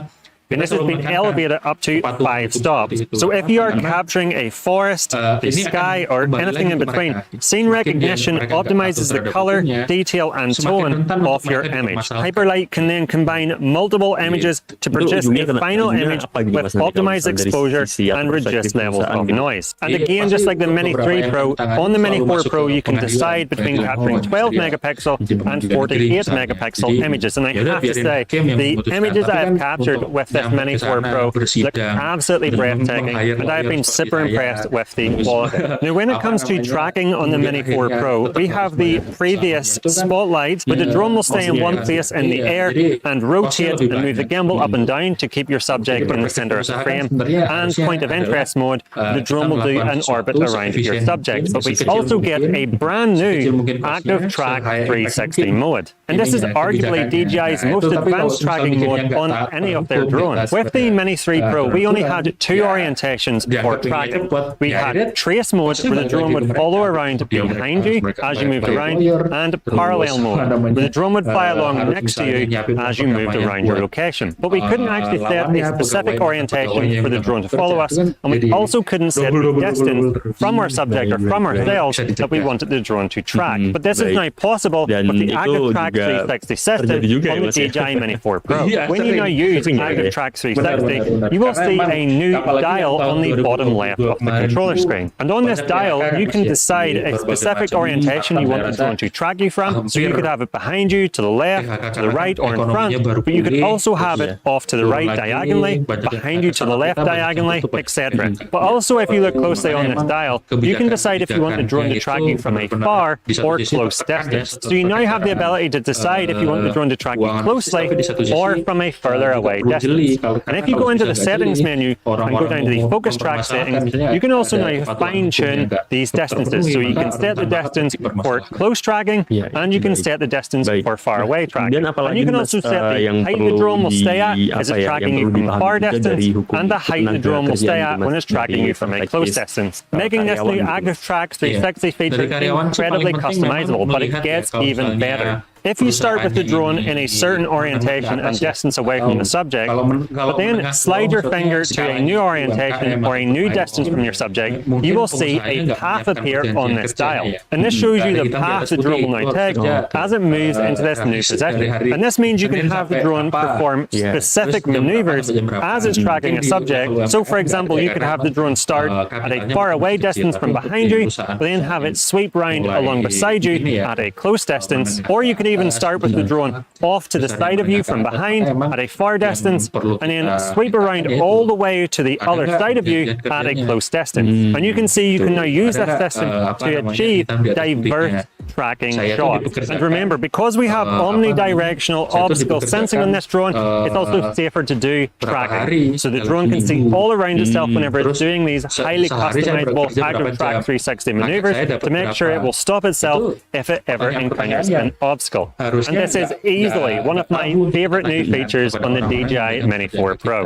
And this has been elevated up to 5 stops. So if you are capturing a forest, the sky, or anything in between, scene recognition optimizes the color, detail, and tone of your image. Hyperlight can then combine multiple images to produce a final image with optimized exposure and reduced levels of noise. And again, just like the Mini 3 Pro, on the Mini 4 Pro, you can decide between capturing 12 megapixel and 48 megapixel images. And I have to say, the images I have captured with this Mini 4 Pro look absolutely breathtaking, and I've been super impressed with the quality. Now, when it comes to tracking on the Mini 4 Pro, we have the previous spotlight, where the drone will stay in one place in the air and rotate and move the gimbal up and down to keep your subject in the center of the frame. And point of interest mode, the drone will do an orbit around your subject. But we also get a brand new Active Track 360 mode. And this is arguably DJI's most advanced tracking mode on any of their drones. With the Mini 3 Pro, we only had 2 orientations for tracking. We had trace mode, where the drone would follow around behind you as you moved around, and parallel mode, where the drone would fly along next to you as you moved around your location. But we couldn't actually set a specific orientation for the drone to follow us, and we also couldn't set the distance from our subject or from ourselves that we wanted the drone to track. But this is now possible with the Active Track 360 system on the DJI Mini 4 Pro. When you now use Active Track 360, you will see a new dial on the bottom left of the controller screen. And on this dial, you can decide a specific orientation you want the drone to track you from. So you could have it behind you, to the left, to the right, or in front, but you could also have it off to the right diagonally, behind you to the left diagonally, etc. But also, if you look closely on this dial, you can decide if you want the drone to track you from a far or close distance. So you now have the ability to decide if you want the drone to track you closely or from a further away distance. And if you go into the settings menu and go down to the focus track settings, you can also now fine-tune these distances. So you can set the distance for close tracking, and you can set the distance for far away tracking. And you can also set the height the drone will stay at as it's tracking you from a far distance, and the height the drone will stay at when it's tracking you from a close distance, making this new Active Track 360 feature incredibly customizable, but it gets even better. If you start with the drone in a certain orientation and distance away from the subject, but then slide your finger to a new orientation or a new distance from your subject, you will see a path appear on this dial. And this shows you the path the drone will now take as it moves into this new position. And this means you can have the drone perform specific maneuvers as it's tracking a subject. So for example, you could have the drone start at a far away distance from behind you, but then have it sweep round along beside you at a close distance, or you could even start with the drone off to the side of you from behind at a far distance, and then sweep around all the way to the other side of you at a close distance. And you can see you can now use this system to achieve diverse tracking shots. And remember, because we have omnidirectional obstacle sensing on this drone, it's also safer to do tracking. So the drone can see all around itself whenever it's doing these highly customizable Active Track 360 maneuvers to make sure it will stop itself if it ever encounters an obstacle. And this is easily one of my favorite new features on the DJI Mini 4 Pro.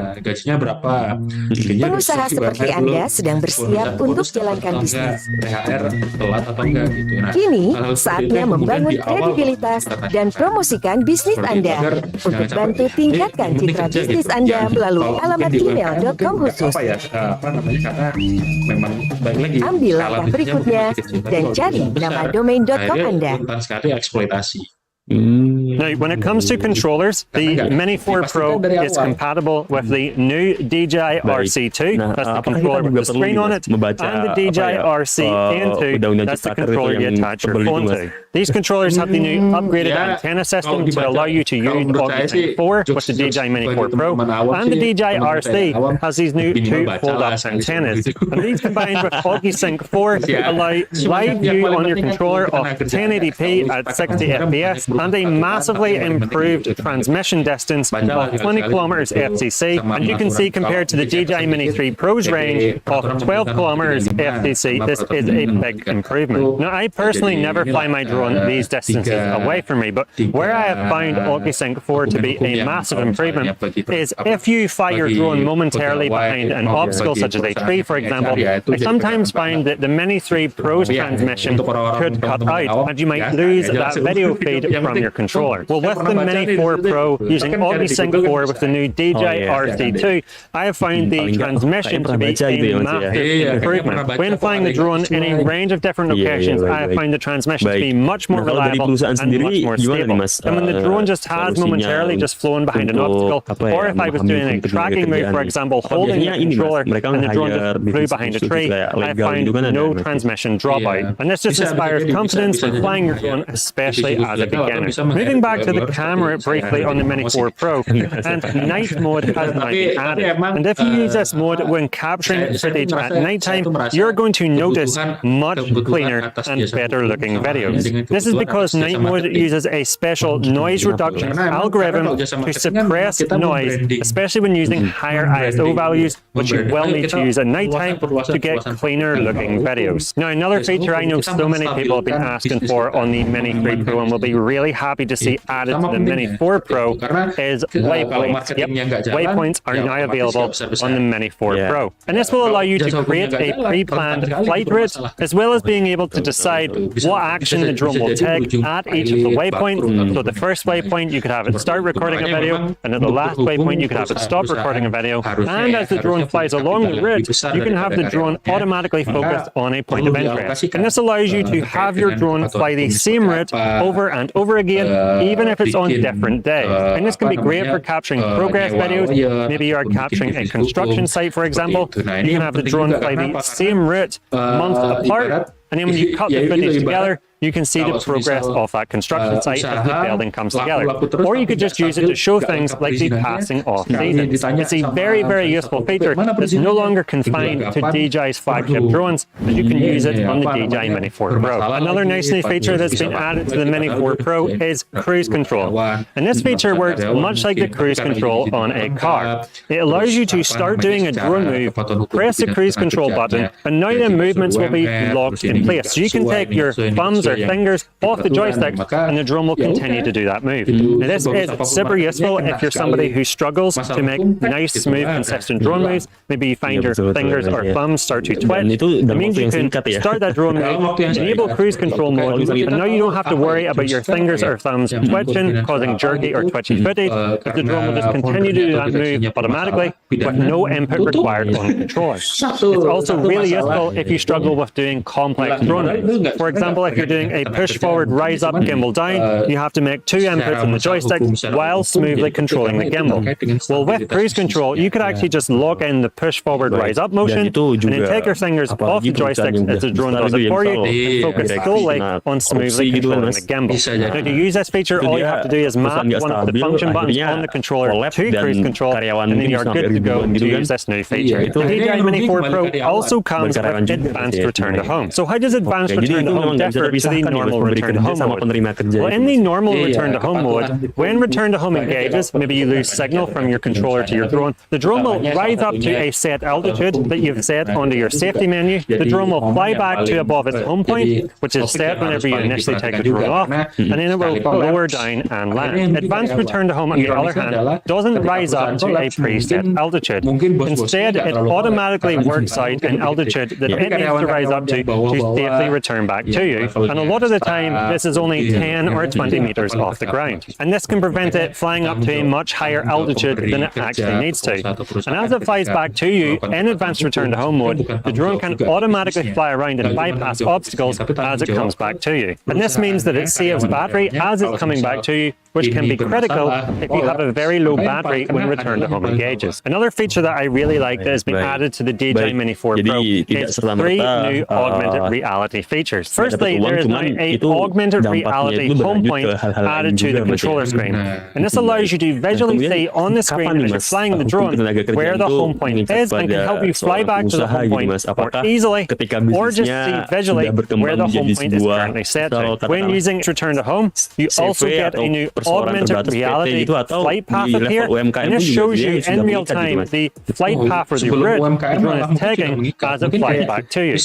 Pengusaha seperti Anda sedang bersiap untuk jalankan bisnis. Kini, saatnya membangun kredibilitas dan promosikan bisnis Anda. Untuk bantu tingkatkan citra bisnis Anda melalui alamat email.com khusus. Ambil langkah berikutnya dan cari nama domain.com Anda. Now, when it comes to controllers, the Mini 4 Pro is compatible with the new DJI RC2, that's the controller with the screen on it, and the DJI RC N2, that's the controller you attach your phone to. These controllers have the new upgraded antenna system to allow you to use OcuSync 4 with the DJI Mini 4 Pro, and the DJI RC has these new two fold-up antennas. And these combined with OcuSync 4 allow live view on your controller of 1080p at 60 FPS, and a massively improved transmission distance of 20 kilometers FCC. And you can see compared to the DJI Mini 3 Pro's range of 12 kilometers FCC, this is a big improvement. Now, I personally never fly my drone these distances away from me, but where I have found OcuSync 4 to be a massive improvement is if you fly your drone momentarily behind an obstacle, such as a tree, for example, I sometimes find that the Mini 3 Pro's transmission could cut out, and you might lose that video feed from your controller. Well, with the Mini 4 Pro using OcuSync 4 with the new DJI RC2, I have found the transmission to be a massive improvement. When flying the drone in a range of different locations, I have found the transmission to be much more reliable and much more stable. And when the drone just has momentarily just flown behind an obstacle, or if I was doing a tracking move, for example, holding the controller and the drone just flew behind a tree, I found no transmission dropout. And this just inspires confidence when flying your drone, especially as a beginner. Moving back to the camera briefly on the Mini 4 Pro, and night mode has now been added. And if you use this mode when capturing footage at nighttime, you're going to notice much cleaner and better looking videos. This is because night mode uses a special noise reduction algorithm to suppress noise, especially when using higher ISO values, which you will need to use at nighttime to get cleaner looking videos. Now, another feature I know so many people have been asking for on the Mini 3 Pro and will be really happy to see added to the Mini 4 Pro is waypoints. Yep, waypoints are now available on the Mini 4 Pro. And this will allow you to create a pre-planned flight route, as well as being able to decide what action the drone will take at each of the waypoints. So the first waypoint, you could have it start recording a video, and at the last waypoint, you could have it stop recording a video. And as the drone flies along the route, you can have the drone automatically focus on a point of interest. And this allows you to have your drone fly the same route over and over again, even if it's on different days. And this can be great for capturing progress videos. Maybe you are capturing a construction site, for example. You can have the drone fly the same route months apart, and then when you cut the footage together, you can see the progress of that construction site as the building comes together. Or you could just use it to show things like the passing off seasons. It's a very, very useful feature that's no longer confined to DJI's flagship drones, but you can use it on the DJI Mini 4 Pro. Another nice new feature that's been added to the Mini 4 Pro is cruise control. And this feature works much like the cruise control on a car. It allows you to start doing a drone move, press the cruise control button, and now the movements will be locked in place. So you can take your thumbs or fingers off the joystick and the drone will continue to do that move. Now this is super useful if you're somebody who struggles to make nice, smooth, consistent drone moves. Maybe you find your fingers or thumbs start to twitch. It means you can start that drone move, enable cruise control mode, but now you don't have to worry about your fingers or thumbs twitching, causing jerky or twitchy footage. The drone will just continue to do that move automatically with no input required on the controller. It's also really useful if you struggle with doing complex drone moves. For example, if you're doing a push forward, rise up, gimbal down, you have to make two inputs on the joystick while smoothly controlling the gimbal. Well, with cruise control, you could actually just lock in the push forward, rise up motion, and then take your fingers off the joystick as the drone does it for you, and focus solely on smoothly controlling the gimbal. Now, to use this feature, all you have to do is map one of the function buttons on the controller to cruise control, and then you're good to go to use this new feature. The DJI Mini 4 Pro also comes with advanced return to home. So how does advanced return to home differ to the normal return to home mode? Well, in the normal return to home mode, when return to home engages, maybe you lose signal from your controller to your drone, the drone will rise up to a set altitude that you've set onto your safety menu. The drone will fly back to above its home point, which is set whenever you initially take the drone off, and then it will lower down and land. Advanced return to home, on the other hand, doesn't rise up to a preset altitude. Instead, it automatically works out an altitude that it needs to rise up to safely return back to you. And a lot of the time, this is only 10 or 20 meters off the ground. And this can prevent it flying up to a much higher altitude than it actually needs to. And as it flies back to you in advanced return to home mode, the drone can automatically fly around and bypass obstacles as it comes back to you. And this means that it saves battery as it's coming back to you, which can be critical if you have a very low battery when return to home engages. Another feature that I really like that has been added to the DJI Mini 4 Pro is 3 new augmented reality features. Firstly, there is now an augmented reality home point added to the controller screen. And this allows you to visually see on the screen as you're flying the drone where the home point is and can help you fly back to the home point more easily, or just see visually where the home point is currently set to. When using return to home, you also get a new augmented reality flight path appear, and this shows you in real time the flight path or the route the drone is taking as it flies back to you.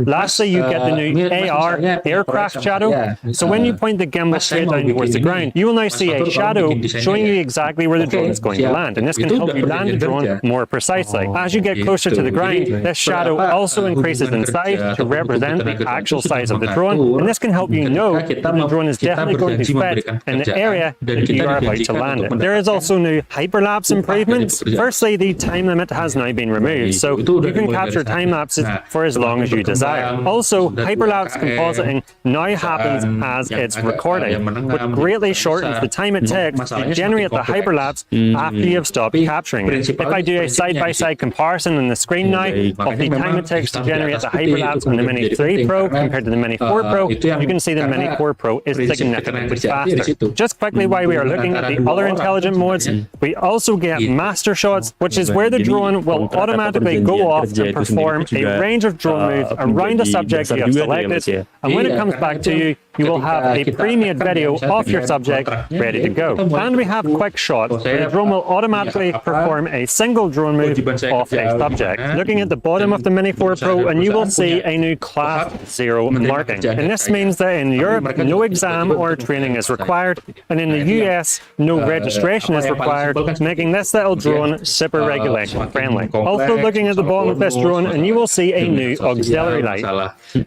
Lastly, you get the new AR aircraft shadow. So when you point the gimbal straight down towards the ground, you will now see a shadow showing you exactly where the drone is going to land, and this can help you land the drone more precisely. As you get closer to the ground, this shadow also increases in size to represent the actual size of the drone, and this can help you know that the drone is definitely going to fit in the area that you are about to land it. There is also new hyperlapse improvements. Firstly, the time limit has now been removed, so you can capture time lapses for as long as you desire. Also, hyperlapse compositing now happens as it's recording, which greatly shortens the time it takes to generate the hyperlapse after you have stopped capturing it. If I do a side-by-side comparison on the screen now of the time it takes to generate the hyperlapse on the Mini 3 Pro compared to the Mini 4 Pro, you can see the Mini 4 Pro is significantly faster. Just quickly, while we are looking at the other intelligent modes, we also get master shots, which is where the drone will automatically go off and perform a range of drone moves around the subject you have selected, and when it comes back to you, you will have a pre-made video of your subject ready to go. And we have quick shots where the drone will automatically perform a single drone move off a subject. Looking at the bottom of the Mini 4 Pro, and you will see a new Class 0 marking. And this means that in Europe, no exam or training is required, and in the US, no registration is required, making this little drone super regulation friendly. Also looking at the bottom of this drone, and you will see a new auxiliary light.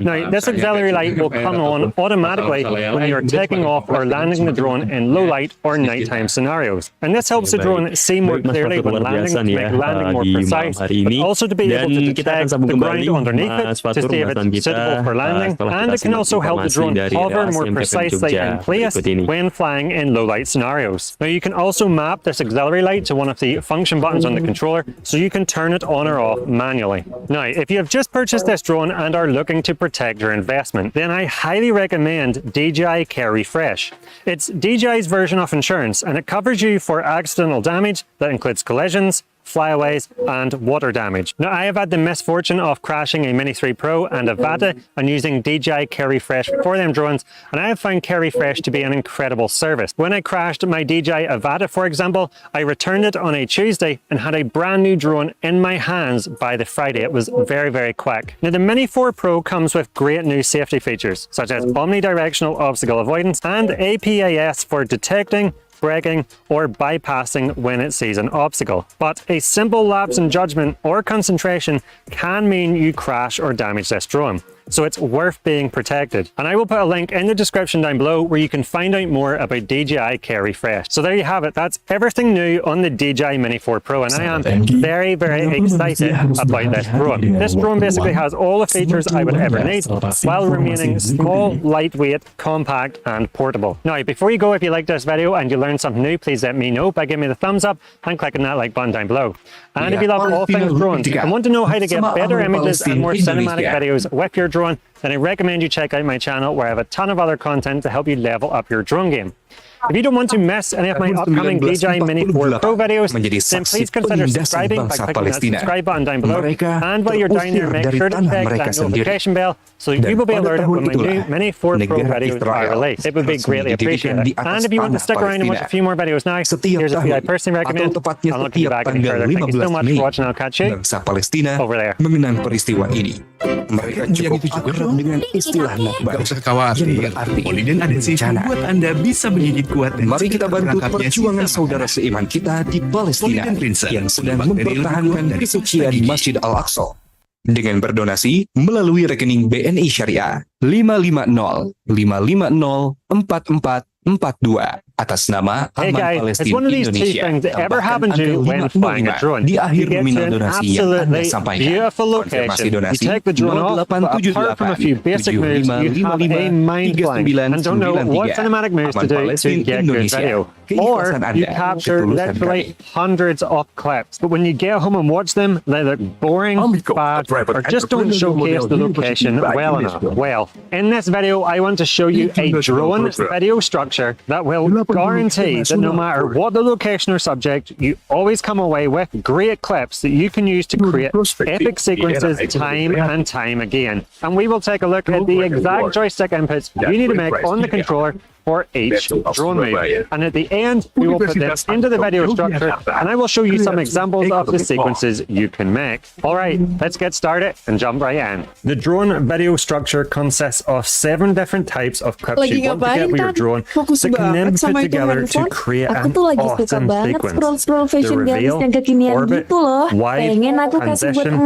Now, this auxiliary light will come on automatically when you're taking off or landing the drone in low light or nighttime scenarios. And this helps the drone see more clearly when landing, to make landing more precise, but also to be able to detect the ground underneath it to see if it's suitable for landing. And it can also help the drone hover more precisely in place when flying in low light scenarios. Now you can also map this auxiliary light to one of the function buttons on the controller so you can turn it on or off manually. Now, if you have just purchased this drone and are looking to protect your investment, then I highly recommend DJI Care Refresh. It's DJI's version of insurance and it covers you for accidental damage that includes collisions, flyaways and water damage. Now, I have had the misfortune of crashing a Mini 3 Pro and a Vata and using DJI Care Refresh for them drones, and I have found Care Refresh to be an incredible service. When I crashed my DJI Avata, for example, I returned it on a Tuesday and had a brand new drone in my hands by the Friday. It was very, very quick. Now, the Mini 4 Pro comes with great new safety features, such as omnidirectional obstacle avoidance and APAS for detecting, braking or bypassing when it sees an obstacle. But a simple lapse in judgment or concentration can mean you crash or damage this drone. So it's worth being protected. And I will put a link in the description down below where you can find out more about DJI Care Refresh. So there you have it. That's everything new on the DJI Mini 4 Pro. And I am very, very excited about this drone. This drone basically has all the features I would ever need while remaining small, lightweight, compact and portable. Now, before you go, if you like this video and you learned something new, please let me know by giving me the thumbs up and clicking that like button down below. And if you love all things drones and want to know how to get better images and more cinematic videos with your drone, then I recommend you check out my channel where I have a ton of other content to help you level up your drone game. If you don't want to miss any of my upcoming DJI Mini 4 Pro videos, then please consider subscribing by clicking that subscribe button down below. And while you're down there, make sure to check that notification bell so you will be alerted when my new Mini 4 Pro videos are released. It would be greatly appreciated. And if you want to stick around and watch a few more videos now, here's a few I personally recommend. I'll not keep you back any further. Thank you so much for watching. I'll catch you over there. Mengenang peristiwa ini. Mereka cukup akrab dengan istilah nakba. Gak usah khawatir, Poliden ada sih buat Anda bisa menggigit kuat. Mari kita bantu perjuangan saudara seiman kita di Palestina yang sedang mempertahankan kesucian Masjid Al-Aqsa dengan berdonasi melalui rekening BNI Syariah 550 550 4442 atas nama Hey Aman guys, it's Palestina one of these two Indonesia. things that ever happen to you when Tambahkan flying a angka drone. di akhir You get to nominal an donasi yang Anda absolutely sampaikan. beautiful Konfirmasi location. You donasi take the drone off, but apart from a few basic moves, you have a mind blank and don't know what cinematic moves to do to get good video. Or you capture literally hundreds of clips, but when you get home and watch them, they look boring, bad, or just don't showcase the location well enough. Well, in this video, I want to show you a drone video structure that will guarantee that no matter what the location or subject, you always come away with great clips that you can use to create epic sequences time and time again. And we will take a look at the exact joystick inputs you need to make on the controller for each drone move. And at the end, we will put this into the video structure and I will show you some examples of the sequences you can make. All right, let's get started and jump right in. The drone video structure consists of 7 different types of clips you want to get with your drone that can then be put together to create an awesome sequence. The reveal, orbit, wide, transition,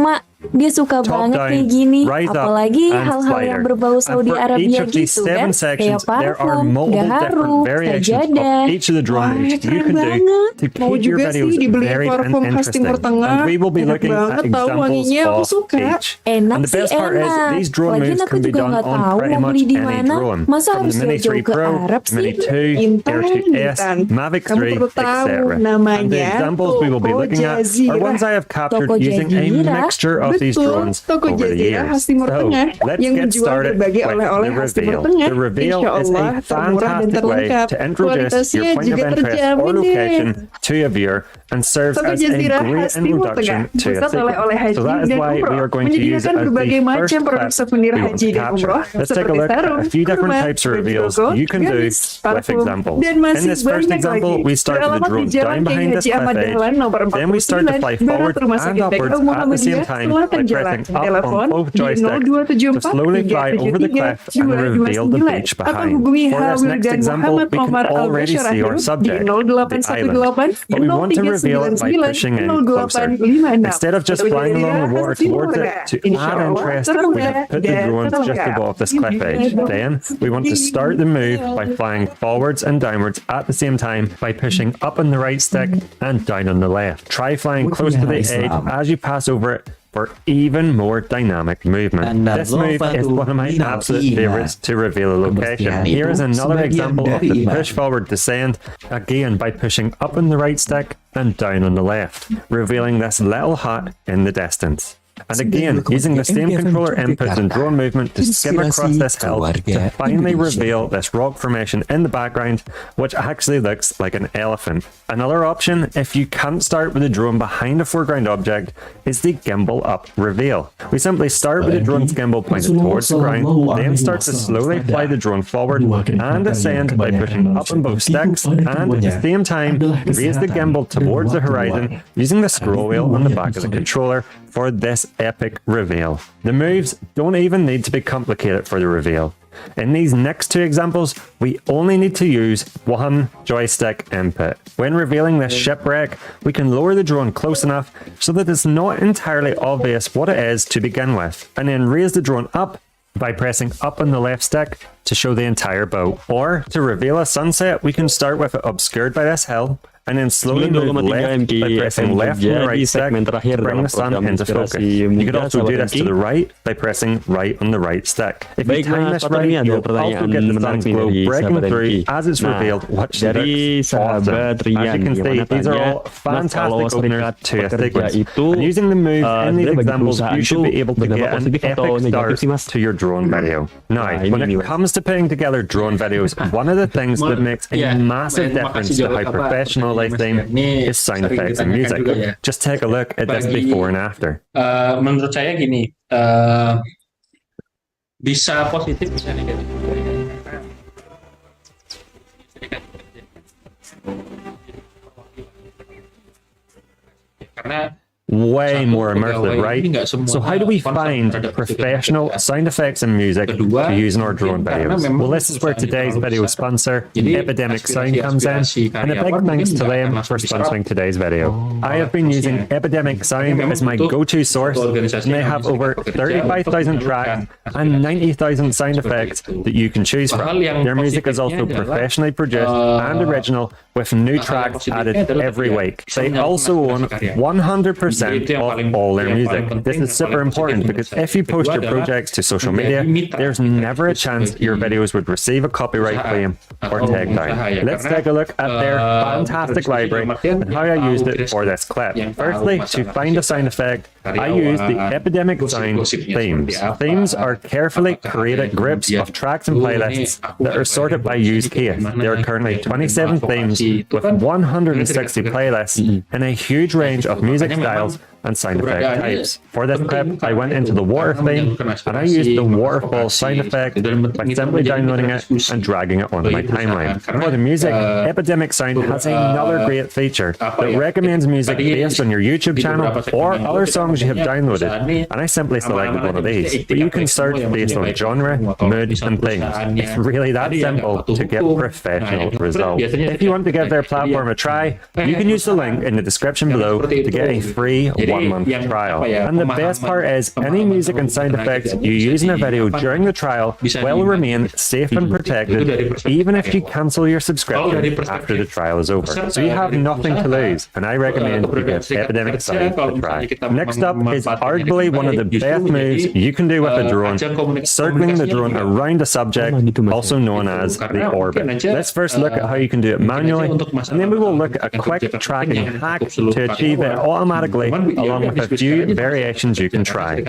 Dia suka top banget down, kayak gini, rise up, apalagi and hal-hal slider. yang berbau Saudi And for Arabia each of these gitu 7 kan, kayak sections, there are parfum, multiple gaharu, different variations sajadah. of each of the drone moves you keren can do banget. to Mau keep your juga videos sih dibeli varied and parfum khas interesting. Timur Tengah. And we will be Enak looking at banget, tahu examples wanginya, aku of suka. each. Enak And the sih best part is enak. these drone Lagian moves aku can be juga done nggak on tahu pretty mau much beli di any mana. drone. Masa From harus the Mini 3 jauh-jauh ke Pro, Arab Mini sih? 2, Intan, Air 2S, Intan. Mavic Kamu 3, perlu tahu etc. namanya And the examples we will be Toko looking at are ones I have captured Toko using a Jazira. mixture of these Betul, drones Toko over the Jazira khas years. Timur So Tengah let's yang get menjual started with berbagai the oleh-oleh khas Timur reveal. Tengah. The reveal Insya is Allah a termurah dan fantastic way terlengkap. to introduce Kualitasnya your point juga of interest or terjamin deh. location to a viewer and serves Toko as a Jazira great khas Timur introduction Tengah, to a pusat oleh-oleh sequence. haji So that is dan why we umroh, are going to use it menyediakan as berbagai the macam first produk clip souvenir we want haji to dan capture. umroh Let's take a seperti look at sarung, a few different kurma, types of baju reveals koko, you can do gamis, with parfum, examples. dan In masih this first banyak example, lagi. we start with the Beralamat di drone Jalan down Kiai behind this Haji Ahmad cliff edge. Dahlan nomor Then we start to 49, fly Barat forward Rumah and Sakit upwards PKU at the same Muhammadiyah, time Selatan by Jalan. pressing up Telepon on both di joysticks to 0274 slowly fly over the cliff and reveal the beach atau behind. hubungi For this Hawil next dan example, Muhammad we can Omar already see our Al-Basharahil di subject, the island. 0818 But we want to reveal it by pushing in closer. 0856. Instead of just flying along the water towards it, to add interest, we have put the drones just above this cliff edge. Then we want to start the move by flying forwards and downwards at the same time by pushing up on the right stick and down on the left. Try flying close to the edge as you pass over it for even more dynamic movement. This move is one of my absolute favorites to reveal a location. Here is another example of the push forward descend, again by pushing up on the right stick and down on the left, revealing this little hut in the distance. And again, using the same controller inputs and drone movement to skim across this hill to finally reveal this rock formation in the background, which actually looks like an elephant. Another option, if you can't start with the drone behind a foreground object, is the gimbal up reveal. We simply start with the drone's gimbal pointed towards the ground, then start to slowly fly the drone forward and ascend by pushing up on both sticks, and at the same time raise the gimbal towards the horizon using the scroll wheel on the back of the controller for this epic reveal. The moves don't even need to be complicated for the reveal. In these next two examples, we only need to use one joystick input. When revealing this shipwreck, we can lower the drone close enough so that it's not entirely obvious what it is to begin with, and then raise the drone up by pressing up on the left stick to show the entire boat. Or to reveal a sunset, we can start with it obscured by this hill, and then slowly move left by pressing left on the right stick to bring the sun into focus. You could also do this to the right by pressing right on the right stick. If you time this right, you'll also get the sun's glow breaking through as it's revealed, which looks awesome. As you can see, these are all fantastic openers to a sequence. And using the moves in these examples, you should be able to get an epic start to your drone video. Now, when it comes to putting together drone videos, one of the things that makes a massive difference to how professional they seem is sound effects and music. Just take a look at this before and after. Menurut saya gini, bisa positif bisa negatif. Karena way more immersive, right? So how do we find professional sound effects and music to use in our drone videos? Well, this is where today's video sponsor, Epidemic Sound, comes in, and a big thanks to them for sponsoring today's video. I have been using Epidemic Sound as my go-to source, and they have over 35,000 tracks and 90,000 sound effects that you can choose from. Their music is also professionally produced and original, with new tracks added every week. They also own 100% of all their music. This is super important because if you post your projects to social media, there's never a chance your videos would receive a copyright claim or take down. Let's take a look at their fantastic library and how I used it for this clip. Firstly, to find a sound effect, I used the Epidemic Sound themes. Themes are carefully created groups of tracks and playlists that are sorted by use case. There are currently 27 themes with 160 playlists and a huge range of music styles and sound effect types. For this clip, I went into the water theme and I used the waterfall sound effect by simply downloading it and dragging it onto my timeline. For the music, Epidemic Sound has another great feature that recommends music based on your YouTube channel or other songs you have downloaded, and I simply selected one of these. But you can search based on genre, mood, and themes. It's really that simple to get professional results. If you want to give their platform a try, you can use the link in the description below to get a free 1-month trial. And the best part is, any music and sound effects you use in a video during the trial will remain safe and protected, even if you cancel your subscription after the trial is over. So you have nothing to lose, and I recommend you give Epidemic Sound a try. Next up is arguably one of the best moves you can do with a drone, circling the drone around a subject, also known as the orbit. Let's first look at how you can do it manually, and then we will look at a quick tracking hack to achieve it automatically, along with a few variations you can try.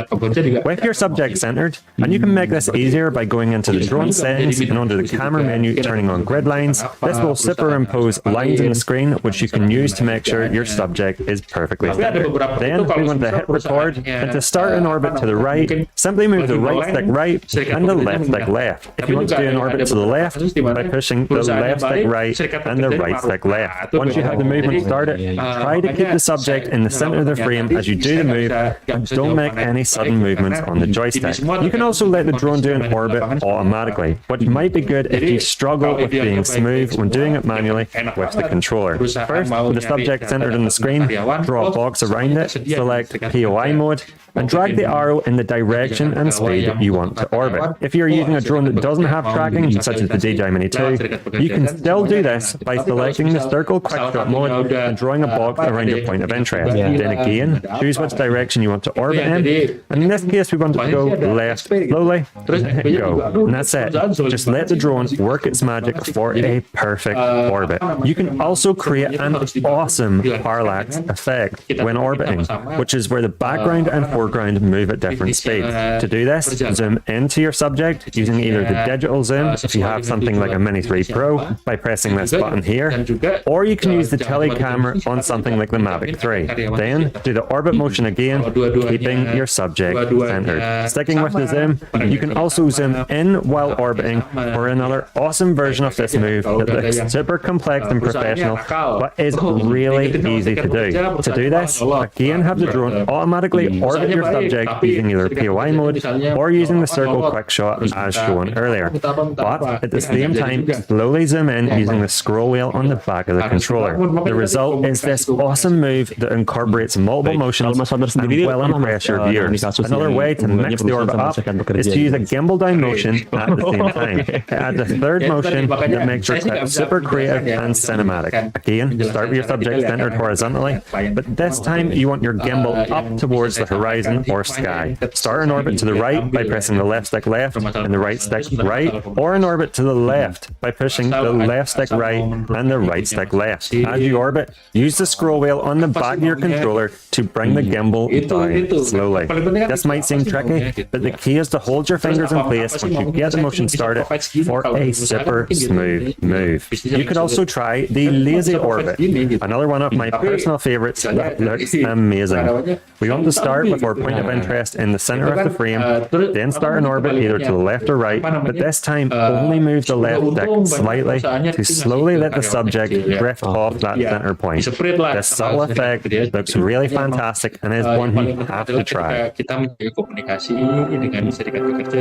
With your subject centered, and you can make this easier by going into the drone settings and under the camera menu turning on grid lines. This will superimpose lines in the screen, which you can use to make sure your subject is perfectly centered. Then we want to hit record, and to start an orbit to the right, simply move the right stick right and the left stick left. If you want to do an orbit to the left, by pushing the left stick right and the right stick left. Once you have the movement started, try to keep the subject in the center of the frame as you do the move, and don't make any sudden movements on the joystick. You can also let the drone do an orbit automatically, which might be good if you struggle with being smooth when doing it manually with the controller. First, with the subject centered on the screen, draw a box around it, select POI mode, and drag the arrow in the direction and speed you want to orbit. If you're using a drone that doesn't have tracking, such as the DJI Mini 2, you can still do this by selecting the circle quick shot mode and drawing a box around your point of interest. Then again, Then choose which direction you want to orbit in. And in this case, we want to go left slowly. Go. And that's it. Just let the drone work its magic for a perfect orbit. You can also create an awesome parallax effect when orbiting, which is where the background and foreground move at different speeds. To do this, zoom into your subject using either the digital zoom, if you have something like a Mini 3 Pro, by pressing this button here, or you can use the telecamera on something like the Mavic 3. Then do the orbit motion again, keeping your subject centered. Sticking with the zoom, you can also zoom in while orbiting for another awesome version of this move that looks super complex and professional, but is really easy to do. To do this, again have the drone automatically orbit your subject using either POI mode or using the circle quick shot as shown earlier. But at the same time, slowly zoom in using the scroll wheel on the back of the controller. The result is this awesome move that incorporates multiple motions and will impress your viewers. Another way to mix the orbit up is to use a gimbal down motion at the same time. It adds a third motion that makes your clip super creative and cinematic. Again, start with your subject centered horizontally, but this time you want your gimbal up towards the horizon or sky. Start an orbit to the right by pressing the left stick left and the right stick right, or an orbit to the left by pushing the left stick right and the right stick left. As you orbit, use the scroll wheel on the back of your controller to bring the gimbal down slowly. This might seem tricky, but the key is to hold your fingers in place once you get the motion started for a super smooth move. You could also try the lazy orbit, another one of my personal favorites that looks amazing. We want to start with our point of interest in the center of the frame, then start an orbit either to the left or right, but this time only move the left stick slightly to slowly let the subject drift off that center point. This subtle effect looks really fantastic and is one you have to try. Kita menjaga komunikasi dengan serikat pekerja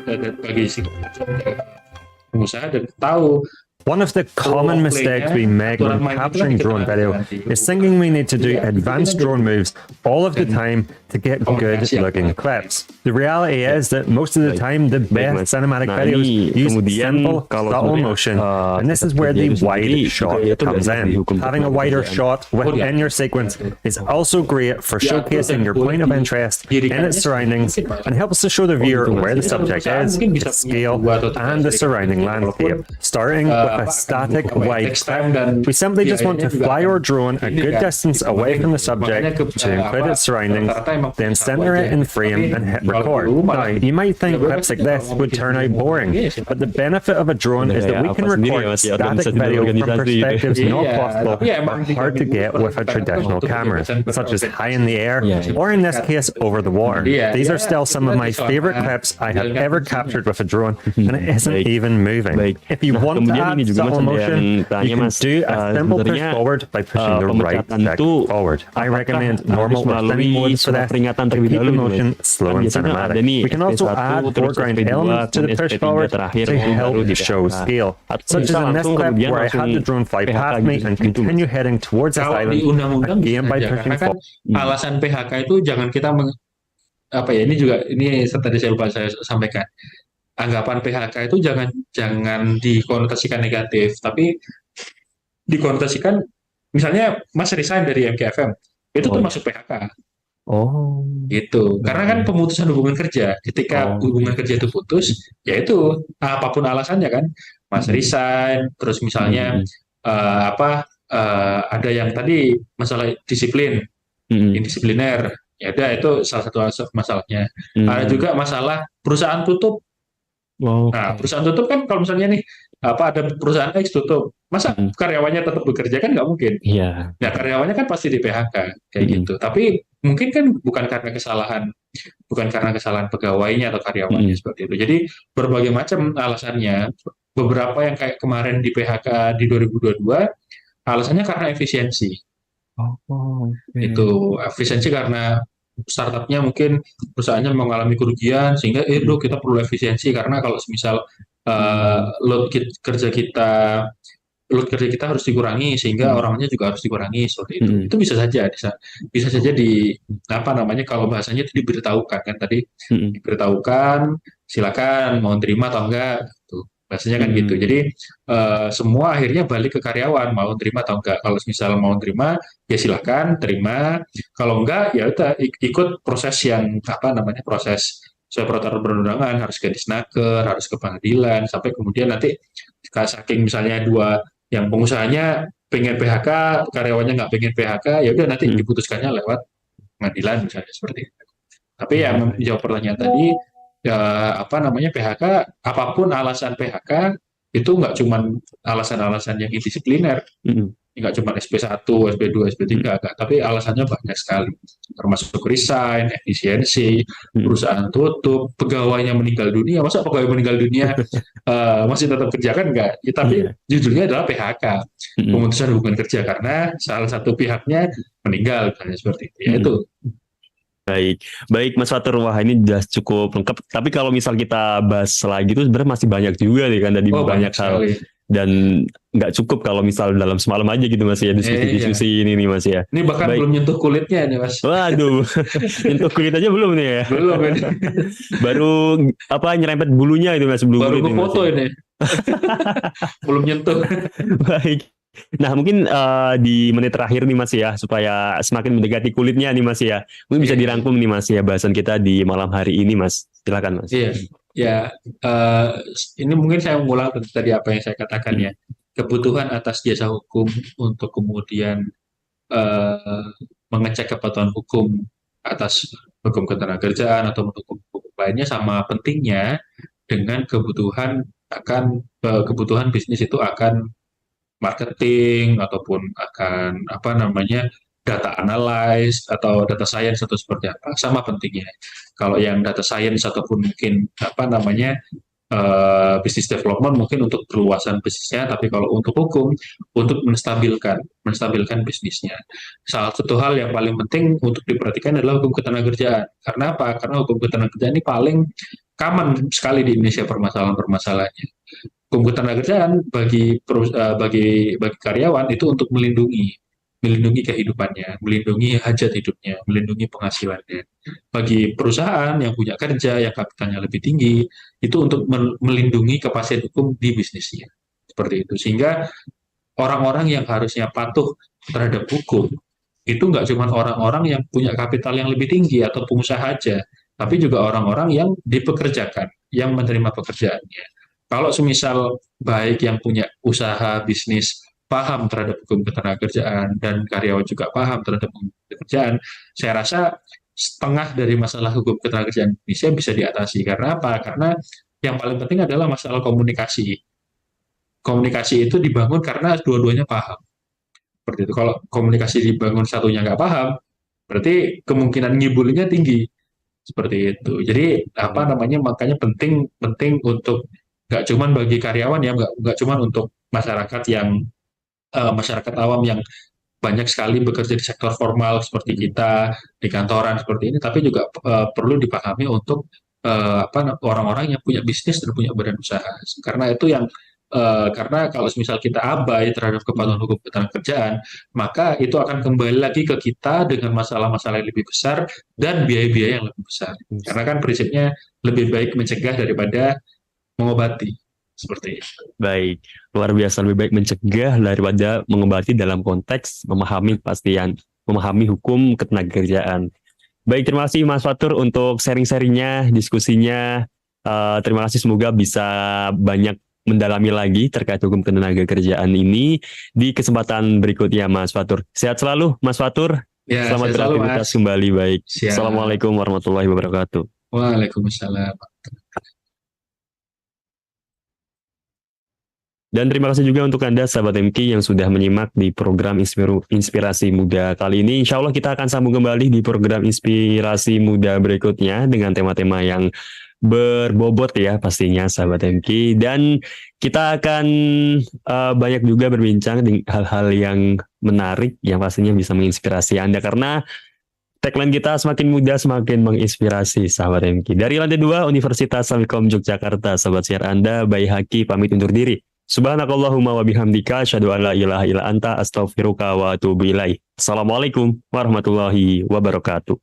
dan bagi si pengusaha dan tahu. One of the common mistakes we make when capturing drone video is thinking we need to do advanced drone moves all of the time to get good looking clips. The reality is that most of the time the best cinematic videos use simple, subtle motion, and this is where the wide shot comes in. Having a wider shot within your sequence is also great for showcasing your point of interest in its surroundings and helps to show the viewer where the subject is, its scale, and the surrounding landscape. Starting with a static wide clip, we simply just want to fly our drone a good distance away from the subject to include its surroundings, then center it in frame and hit record. Now, you might think clips like this would turn out boring, but the benefit of a drone is that we can record static video from perspectives not possible or hard to get with a traditional camera, such as high in the air, or in this case, over the water. These are still some of my favorite clips I have ever captured with a drone, and it isn't even moving. If you want to add subtle motion, you can do a simple push forward by pushing the right stick forward. I recommend normal or thin mode for this to keep the motion slow and cinematic. We can also add foreground elements to the push forward to help show scale, such as in this clip where I had the drone fly past me and continue heading towards this island again by pushing forward. Alasan PHK itu jangan kita ini tadi saya lupa saya sampaikan. Anggapan PHK itu jangan dikonotasikan negatif, tapi dikonotasikan misalnya Mas resign dari MQFM itu termasuk PHK. Oh, Gitu. Karena kan pemutusan hubungan kerja, ketika hubungan kerja itu putus, ya itu apapun alasannya kan, Mas resign, terus misalnya ada yang tadi masalah disiplin, indisipliner, ya udah itu salah satu masalahnya. Ada juga masalah perusahaan tutup. Nah, perusahaan tutup kan kalau misalnya nih ada perusahaan X tutup, masa karyawannya tetap bekerja kan nggak mungkin. iya. Ya karyawannya kan pasti di PHK kayak gitu. Tapi mungkin kan bukan karena kesalahan pegawainya atau karyawannya seperti itu. Jadi berbagai macam alasannya. Beberapa yang kayak kemarin di PHK di 2022 alasannya karena efisiensi. Itu efisiensi karena startupnya mungkin perusahaannya mengalami kerugian sehingga kita perlu efisiensi karena kalau misal load kerja kita harus dikurangi sehingga orangnya juga harus dikurangi seperti itu. Itu bisa saja kalau bahasanya itu diberitahukan kan tadi diberitahukan silakan mau terima atau enggak gitu. Bahasanya kan gitu. Jadi semua akhirnya balik ke karyawan, mau terima atau enggak. Kalau misal mau terima, ya silahkan terima. Kalau enggak, ya udah ikut proses yang proses sesuai peraturan perundangan, harus ke disnaker, harus ke pengadilan, sampai kemudian nanti saking misalnya dua yang pengusahanya pengen PHK, karyawannya nggak pengen PHK, ya udah nanti diputuskannya lewat pengadilan misalnya seperti itu. Tapi ya menjawab pertanyaan tadi, ya PHK, apapun alasan PHK itu nggak cuma alasan-alasan yang indisipliner, nggak cuma SP1, SP2, SP3, enggak, tapi alasannya banyak sekali, termasuk resign, efisiensi, perusahaan tutup, pegawainya meninggal dunia. Masa pegawai meninggal dunia masih tetap kerja kan enggak? Ya, tapi judulnya adalah PHK, pemutusan hubungan kerja karena salah satu pihaknya meninggal, misalnya seperti itu. Ya itu. Baik Mas Fatur, wah ini sudah cukup lengkap. Tapi kalau misal kita bahas lagi itu sebenarnya masih banyak juga nih kan, tadi banyak hal sekali. Dan nggak cukup kalau misal dalam semalam aja gitu Mas ya, diskusi ini nih Mas ya. Ini bahkan belum nyentuh kulitnya nih Mas. Waduh, nyentuh kulit aja belum nih ya. Belum ini. Baru nyerempet bulunya itu Mas, baru gue foto ini. Belum nyentuh. Baik. Nah mungkin di menit terakhir nih Mas ya, supaya semakin mendekati kulitnya nih Mas ya, mungkin bisa dirangkum nih Mas ya bahasan kita di malam hari ini Mas. Silakan Mas. Iya, ya ini mungkin saya mengulang tadi apa yang saya katakan ya, kebutuhan atas jasa hukum untuk kemudian mengecek kepatuhan hukum atas hukum ketenagakerjaan atau hukum lainnya sama pentingnya dengan kebutuhan bisnis itu akan marketing ataupun akan data analysis atau data science atau seperti apa, sama pentingnya. Kalau yang data science ataupun mungkin business development mungkin untuk perluasan bisnisnya, tapi kalau untuk hukum untuk menstabilkan bisnisnya. Salah satu hal yang paling penting untuk diperhatikan adalah hukum ketenagakerjaan. Karena apa? Karena hukum ketenagakerjaan ini paling common sekali di Indonesia permasalahan-permasalahannya. Hukum ketenagakerjaan bagi karyawan itu untuk melindungi kehidupannya, melindungi hajat hidupnya, melindungi penghasilannya. Bagi perusahaan yang punya kerja, yang kapitalnya lebih tinggi, itu untuk melindungi kepastian hukum di bisnisnya. Seperti itu. Sehingga orang-orang yang harusnya patuh terhadap hukum, itu nggak cuma orang-orang yang punya kapital yang lebih tinggi atau pengusaha aja, tapi juga orang-orang yang dipekerjakan, yang menerima pekerjaannya. Kalau semisal baik yang punya usaha bisnis paham terhadap hukum ketenagakerjaan dan karyawan juga paham terhadap hukum ketenagakerjaan, saya rasa setengah dari masalah hukum ketenagakerjaan Indonesia bisa diatasi. Karena apa? Karena yang paling penting adalah masalah komunikasi. Komunikasi itu dibangun karena dua-duanya paham. Seperti itu. Kalau komunikasi dibangun satunya nggak paham, berarti kemungkinan ngibulinya tinggi. Seperti itu. Jadi makanya penting untuk nggak cuma bagi karyawan ya, nggak cuma untuk masyarakat awam yang banyak sekali bekerja di sektor formal seperti kita di kantoran seperti ini, tapi juga perlu dipahami untuk orang-orang yang punya bisnis dan punya badan usaha. Karena itu karena kalau misal kita abai terhadap kepatuhan hukum ketenagakerjaan, maka itu akan kembali lagi ke kita dengan masalah-masalah yang lebih besar dan biaya-biaya yang lebih besar. Karena kan prinsipnya lebih baik mencegah daripada mengobati, seperti itu. Baik, luar biasa, lebih baik mencegah daripada mengobati dalam konteks memahami hukum ketenagakerjaan. Baik, terima kasih Mas Fatur untuk sharing-sharingnya, diskusinya. Terima kasih, semoga bisa banyak mendalami lagi terkait hukum ketenagakerjaan ini di kesempatan berikutnya Mas Fatur. Sehat selalu Mas Fatur. Ya, selamat beraktivitas kembali. Baik. Siap. Assalamualaikum warahmatullahi wabarakatuh. Waalaikumsalam. Dan terima kasih juga untuk Anda sahabat MK yang sudah menyimak di program Inspirasi Muda kali ini. Insya Allah kita akan sambung kembali di program Inspirasi Muda berikutnya dengan tema-tema yang berbobot ya pastinya sahabat MK. Dan kita akan banyak juga berbincang dengan hal-hal yang menarik yang pastinya bisa menginspirasi Anda. Karena tagline kita semakin muda semakin menginspirasi sahabat MK. Dari lantai 2 Universitas Amikom Yogyakarta, sahabat siar Anda, Bayi Haki pamit undur diri. Subhanakallahumma wa bihamdika asyhadu an la ilaha illa anta astaghfiruka wa atubu ilaik. Assalamualaikum warahmatullahi wabarakatuh.